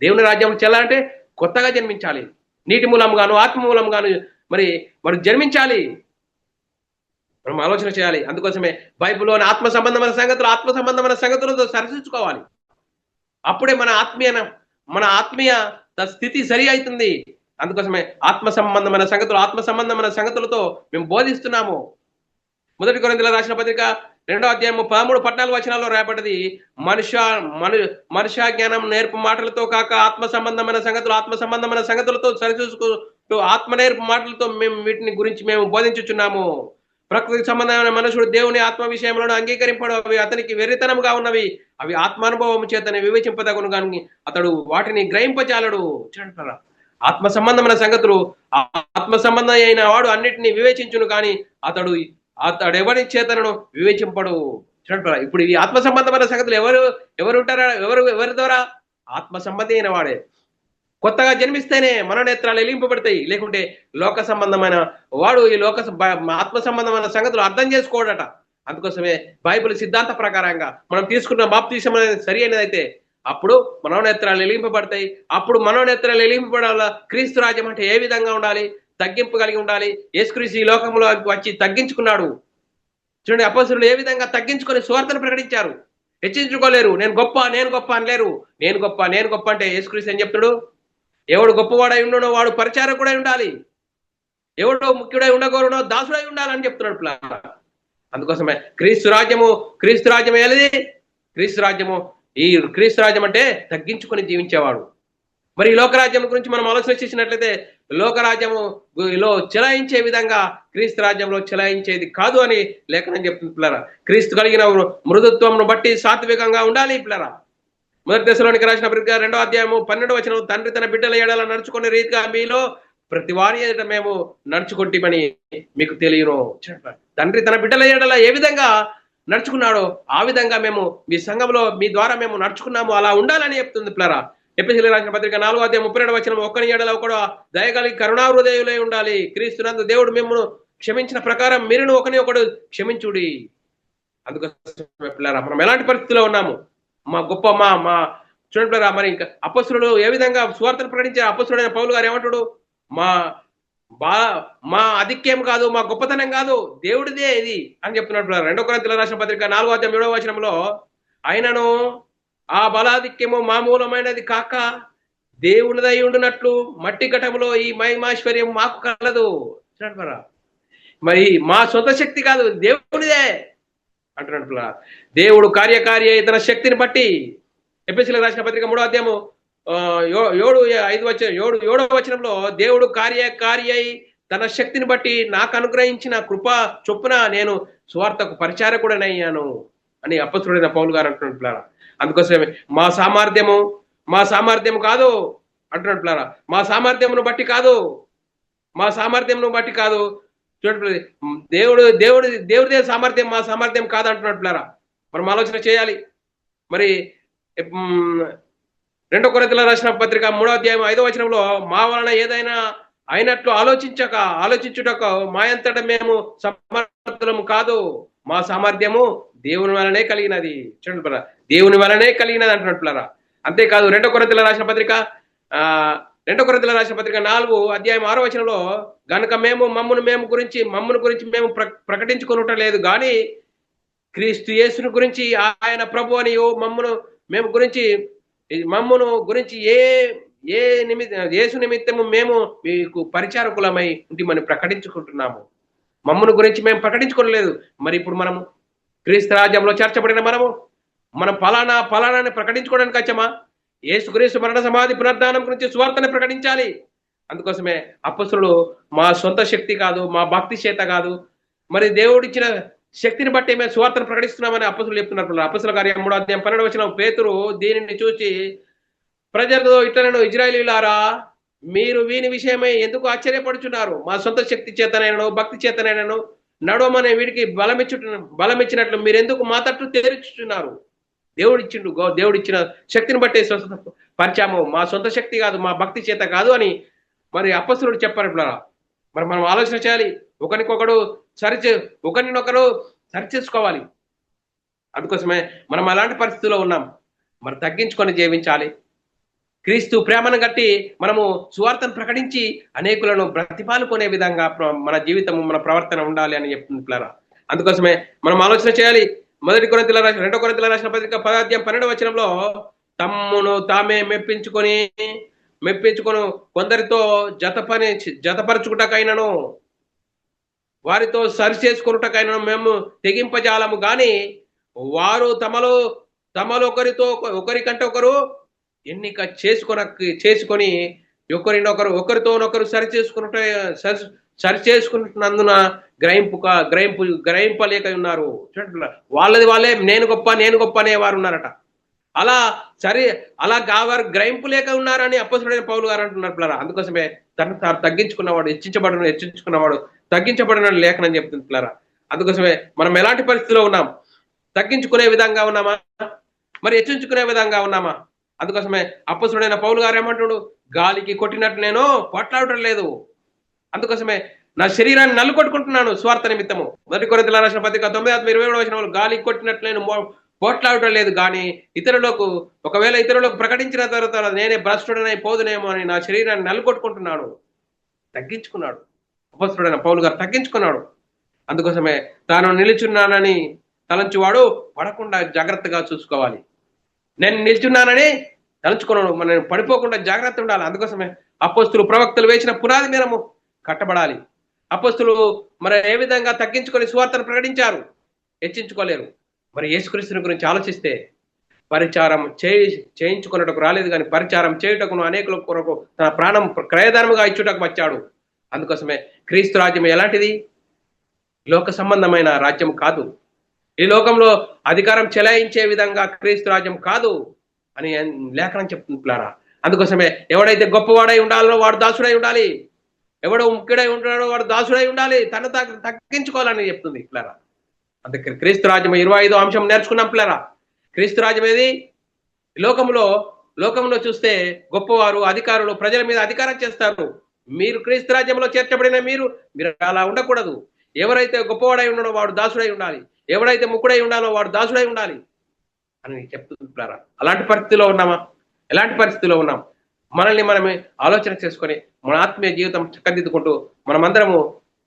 దేవుని రాజ్యం చెల్లాలంటే కొత్తగా జన్మించాలి. నీటి మూలంగాను ఆత్మ మూలంగాను మరి మరి జన్మించాలి. మనం ఆలోచన చేయాలి. అందుకోసమే బైబిల్లోని ఆత్మ సంబంధమైన సంగతులతో సరిచూసుకోవాలి. అప్పుడే మన ఆత్మీయ స్థితి సరి అవుతుంది. అందుకోసమే ఆత్మ సంబంధమైన సంగతులతో మేము బోధిస్తున్నాము. 1 కొరింథీయులకు రాసిన పత్రిక 2వ అధ్యాయం 13-14 వచనాల్లో రాయబడ్డది, మనుష్య జ్ఞానం నేర్పు మాటలతో కాక ఆత్మ సంబంధమైన సంగతులతో సరిచూసుకుంటూ ఆత్మ నేర్పు మాటలతో వీటిని గురించి మేము బోధించుచున్నాము. ప్రకృతి సంబంధమైన మనుషుడు దేవుని ఆత్మ విషయంలో అంగీకరింపడు, అవి అతనికి వెర్రితనంగా ఉన్నవి. అవి ఆత్మానుభవం చేతనే వివేచింపదగును కానీ అతడు వాటిని గ్రహింపజాలడు. ఆత్మ సంబంధమైన సంగతులు ఆత్మ సంబంధం అయిన వాడు అన్నిటిని వివేచించును కానీ అతడు ఎవరి చేతనను వివేచింపడు. ఇప్పుడు ఈ ఆత్మ సంబంధమైన సంగతులు ఎవరు ఉంటారా? ఎవరి ద్వారా? ఆత్మ సంబంధి అయిన వాడే. కొత్తగా జన్మిస్తేనే మనోనేత్రాలు ఎలింపబడతాయి. లేకుంటే లోక సంబంధమైన వాడు ఈ ఆత్మ సంబంధమైన సంగతులు అర్థం చేసుకోడట. అందుకోసమే బైబిల్ సిద్ధాంత ప్రకారంగా మనం తీసుకున్న బాప్తిసం అనేది సరి అయినదైతే అప్పుడు మనోనేత్రాలు ఎలింపబడతాయి. అప్పుడు మనోనేత్రాలు ఎలింపబడాల క్రీస్తు రాజ్యం అంటే ఏ విధంగా ఉండాలి? తగ్గింపు కలిగి ఉండాలి. యేసుక్రీస్తు ఈ లోకంలో వచ్చి తగ్గించుకున్నాడు. చూడండి, అపోస్తలులు ఏ విధంగా తగ్గించుకొని సువార్తను ప్రకటించారు. హెచ్చించుకోలేరు. నేను గొప్ప అనలేరు. నేను గొప్ప అంటే యేసుక్రీస్తు ఏం చెప్తాడు? ఎవడు గొప్పవాడై ఉండనో వాడు పరిచారకుడై ఉండాలి. ఎవడో ముఖ్యుడై ఉండగోరునో దాసుడై ఉండాలని చెప్తున్నాడు. అందుకోసమే క్రీస్తు రాజ్యం ఏది? క్రీస్తు రాజ్యం అంటే తగ్గించుకొని జీవించేవాడు. మరి ఈ లోకరాజ్యం గురించి మనం ఆలోచన చేసినట్లయితే లోకరాజ్యములో చెలాయించే విధంగా క్రీస్తు రాజ్యంలో చెలాయించేది కాదు అని లేఖనం చెప్తుంది పిల్లరా. క్రీస్తు కలిగిన మృదుత్వంను బట్టి సాత్వికంగా ఉండాలి పిల్లరా. 1 దశలోనికి రాసిన పత్రిక 2వ అధ్యాయము 12వ వచనం, తండ్రి తన బిడ్డల ఎడల నడుచుకునే రీతిగా మీలో ప్రతి వారి ఎదుట మేము నడుచుకుంటామని మీకు తెలియను. తండ్రి తన బిడ్డల ఎడల ఏ విధంగా నడుచుకున్నాడో ఆ విధంగా మేము మీ సంఘంలో మీ ద్వారా మేము నడుచుకున్నాము. అలా ఉండాలని చెప్తుంది పిల్లరా. ఎఫెసీయులకు రాసిన పత్రిక 4వ అధ్యాయం 32వ వచనం, ఒకని ఎడల ఒకడు దయగలిగి కరుణాహృదయులై ఉండాలి. క్రీస్తునందు దేవుడు మిమ్మల్ని క్షమించిన ప్రకారం మీరును ఒకని ఒకడు క్షమించుడి. అందుకోసం పిల్లరా, మనం ఎలాంటి పరిస్థితిలో ఉన్నాము? చూడండి పిల్లరా, మరి ఇంకా అపొస్తలులు ఏ విధంగా సువార్తను ప్రకటించారు? అపొస్తలుడైన పౌలు గారు ఏమంటాడు? మా ఆధిక్యం కాదు, మా గొప్పతనం కాదు, దేవుడిదే ఇది అని చెప్తున్నాడు. 2 కొరింథీయులకు రాసిన పత్రిక 4వ అధ్యాయం 7వ వచనంలో, ఆయనను ఆ బలాధిక్యము మామూలమైనది కాక దేవునిదై ఉండునట్లు మట్టి ఘటములో ఈ మహిమాశ్వర్యం మాకు కలదు. మరి మా సొంత శక్తి కాదు, దేవునిదే అంటున్నాడు. దేవుడు కార్యకారి తన శక్తిని బట్టి ఎఫెసీయులకు రాసిన పత్రిక 3వ అధ్యాయము 7వ వచనంలో, దేవుడు కార్యకారి అయి తన శక్తిని బట్టి నాకు అనుగ్రహించిన కృప చొప్పున నేను సువార్తకు పరిచారకుడనయ్యాను అని అపొస్తలుడైన పౌలు గారు అంటున్నాడు. అందుకోసమే మా సామర్థ్యము కాదు అంటున్నాడు. మా సామర్థ్యమును బట్టి కాదు. చూడండి, దేవుడిదే సామర్థ్యం, మా సామర్థ్యం కాదు అంటున్నాడు. మనం ఆలోచన చేయాలి. మరి 2 కొరింథీయులకు రాసిన పత్రిక 3వ అధ్యాయం 5వ వచనంలో, మా వలన ఏదైనా అయినట్లు ఆలోచించుటకు మా అంతటా మేము సమర్థులము కాదు, మా సామర్థ్యము దేవుని వలనే కలిగినది. చూడండి, దేవుని వలనే కలిగినది అంటున్నట్లురా. అంతేకాదు 2 కొరింథీయులకు రాసిన పత్రిక 4వ అధ్యాయం 6వ వచనంలో, గనుక మమ్మును గురించి మేము ప్రకటించుకొనుట లేదు కానీ క్రీస్తు యేసును గురించి ఆయన ప్రభు అని మమ్మును గురించి యేసు నిమిత్తము మేము మీకు పరిచారకులమై ఉంటిమని ప్రకటించుకుంటున్నాము. మమ్మును గురించి మేము ప్రకటించుకోలేదు. మరి ఇప్పుడు మనము క్రీస్తు రాజ్యంలో చేర్చబడిన మనం ఫలానాన్ని ప్రకటించుకోవడానికి వచ్చామా? యేసుక్రీస్తు మరణ సమాధి పునరుద్ధానం గురించి సువార్తను ప్రకటించాలి. అందుకోసమే అపొస్తలులు మా సొంత శక్తి కాదు, మా భక్తి చేత కాదు, మరి దేవుడిచ్చిన శక్తిని బట్టి మేము సువార్తను ప్రకటిస్తున్నామని అపొస్తలులు చెప్తున్నారు. అపొస్తలుల కార్యం 3వ అధ్యాయం 12వ వచనం, పేతురు దీనిని చూచి ప్రజలతో ఇట్లనెను, ఇశ్రాయేలీయులారా, మీరు వీని విషయమై ఎందుకు ఆశ్చర్యపడుచున్నారు? మా సొంత శక్తి చేతనైనను భక్తి చేతనైనను నడవమనే వీడికి బలమిచ్చినట్లు మీరెందుకు మా తట్టు తెరుచుచున్నారు? దేవుడిచ్చిన శక్తిని బట్టి స్వస్థత పరిచాము, మా సొంత శక్తి కాదు, మా భక్తి చేత కాదు అని మరి అపొస్తలుడు చెప్పారు. మరి మనం ఆలోచన చేయాలి, ఒకరినొకరు సరి చేసుకోవాలి. అందుకోసమే మనం అలాంటి పరిస్థితుల్లో ఉన్నాం. మరి తగ్గించుకొని జీవించాలి. క్రీస్తు ప్రేమను గట్టి మనము సువార్తను ప్రకటించి అనేకులను బ్రతిమాలుకునే విధంగా మన జీవితం, మన ప్రవర్తన ఉండాలి అని చెప్తున్నారు. అందుకోసమే మనం ఆలోచన చేయాలి. 2 కొరింథీయులకు రాసిన పత్రిక 10:12 తమ్మును తామే మెప్పించుకొని కొందరితో జతపరచుకుటకైనను వారితో సరి చేసుకున్నటకైనను మేము తెగింపజాలము గాని వారు తమలో ఒకరికంటే ఒకరు ఎన్నిక చేసుకొని ఒకరితోనొకరు సరి చేసుకుంటున్నందున గ్రహింపలేక ఉన్నారు. చూడండి, వాళ్ళే నేను గొప్ప అనేవారు ఉన్నారట. అలా వారు గ్రహింపు లేక ఉన్నారని అపొస్తలుడైన పౌలు గారు అంటున్నారు. అందుకోసమే తను తగ్గించుకున్నవాడు హెచ్చించుకున్నవాడు తగ్గించబడిన లేఖనం చెప్తున్నారు. అందుకోసమే మనం ఎలాంటి పరిస్థితిలో ఉన్నాం? తగ్గించుకునే విధంగా ఉన్నామా, మరి హెచ్చించుకునే విధంగా ఉన్నామా? అందుకోసమే అపొస్తలుడైన పౌలు గారు ఏమంటున్నాడు, గాలికి కొట్టినట్టు నేను పోట్లాడటం లేదు, అందుకోసమే నా శరీరాన్ని నలుకొట్టుకుంటున్నాను స్వార్థ నిమిత్తము. 1 కొరింథీయులకు రాసిన పత్రిక 9:27 గాలికి కొట్టినట్లు నేను పోట్లాడటం లేదు, కానీ ఒకవేళ ఇతరులకు ప్రకటించిన తర్వాత నేనే భ్రష్టుడనై పోదునేమో అని నా శరీరాన్ని నలుకొట్టుకుంటున్నాడు. తగ్గించుకున్నాడు అపొస్తలుడైన పౌలు గారు, తగ్గించుకున్నాడు. అందుకోసమే తాను నిలుచున్నానని తలంచువాడు పడకుండా జాగ్రత్తగా చూసుకోవాలి. నేను నిల్చున్నానని తలుచుకున్నాను, మనం పడిపోకుండా జాగ్రత్త ఉండాలి. అందుకోసమే అపొస్తలు ప్రవక్తలు వేసిన పునాది మీరము కట్టబడాలి. అపొస్తలు మరి ఏ విధంగా తగ్గించుకొని సువార్తను ప్రకటించారు, హెచ్చించుకోలేరు. మరి యేసుక్రీస్తుని గురించి ఆలోచిస్తే పరిచారం చేయించుకున్నటకు రాలేదు, కానీ పరిచారం చేయుటకును అనేకుల కొరకు తన ప్రాణం క్రయధర్మగా ఇచ్చుటకు వచ్చాడు. అందుకోసమే క్రీస్తు రాజ్యం ఎలాంటిది? లోక సంబంధమైన రాజ్యం కాదు. ఈ లోకంలో అధికారం చెలాయించే విధంగా క్రీస్తు రాజ్యం కాదు అని లేఖనం చెప్తున్నారా. అందుకోసమే ఎవడైతే గొప్పవాడై ఉండాలో వాడు దాసుడై ఉండాలి, ఎవడో ముఖ్యుడై ఉంటాడో వాడు దాసుడై ఉండాలి, తను తగ్గించుకోవాలని చెప్తుంది పిల్లరా. అందుకే క్రీస్తు రాజ్యం 25వ అంశం నేర్చుకున్నాం పిల్లరా. క్రీస్తు రాజ్యం ఏది? లోకంలో చూస్తే గొప్పవారు, అధికారులు ప్రజల మీద అధికారం చేస్తారు. మీరు క్రీస్తు రాజ్యంలో చేర్చబడిన మీరు అలా ఉండకూడదు. ఎవరైతే గొప్పవాడై ఉన్నాడో వాడు దాసుడై ఉండాలి, ఎవడైతే ముక్కుడై ఉండాలో వాడు దాసుడై ఉండాలి అని చెప్తున్నారా. అలాంటి పరిస్థితిలో ఉన్నామా? ఎలాంటి పరిస్థితిలో ఉన్నాం? మనల్ని మనమే ఆలోచన చేసుకొని మన ఆత్మీయ జీవితం చక్కదిద్దుకుంటూ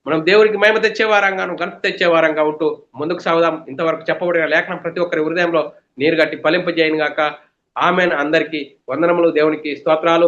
మనం దేవుడికి మహిమ తెచ్చేవారంగాను, ఘనత తెచ్చేవారంగా ఉంటూ ముందుకు సాగుదాం. ఇంతవరకు చెప్పబడిన లేఖనం ప్రతి ఒక్కరి హృదయంలో నీరు గట్టి ఫలింపజేయను గాక. ఆమెన్. అందరికీ వందనములు, దేవునికి స్తోత్రాలు.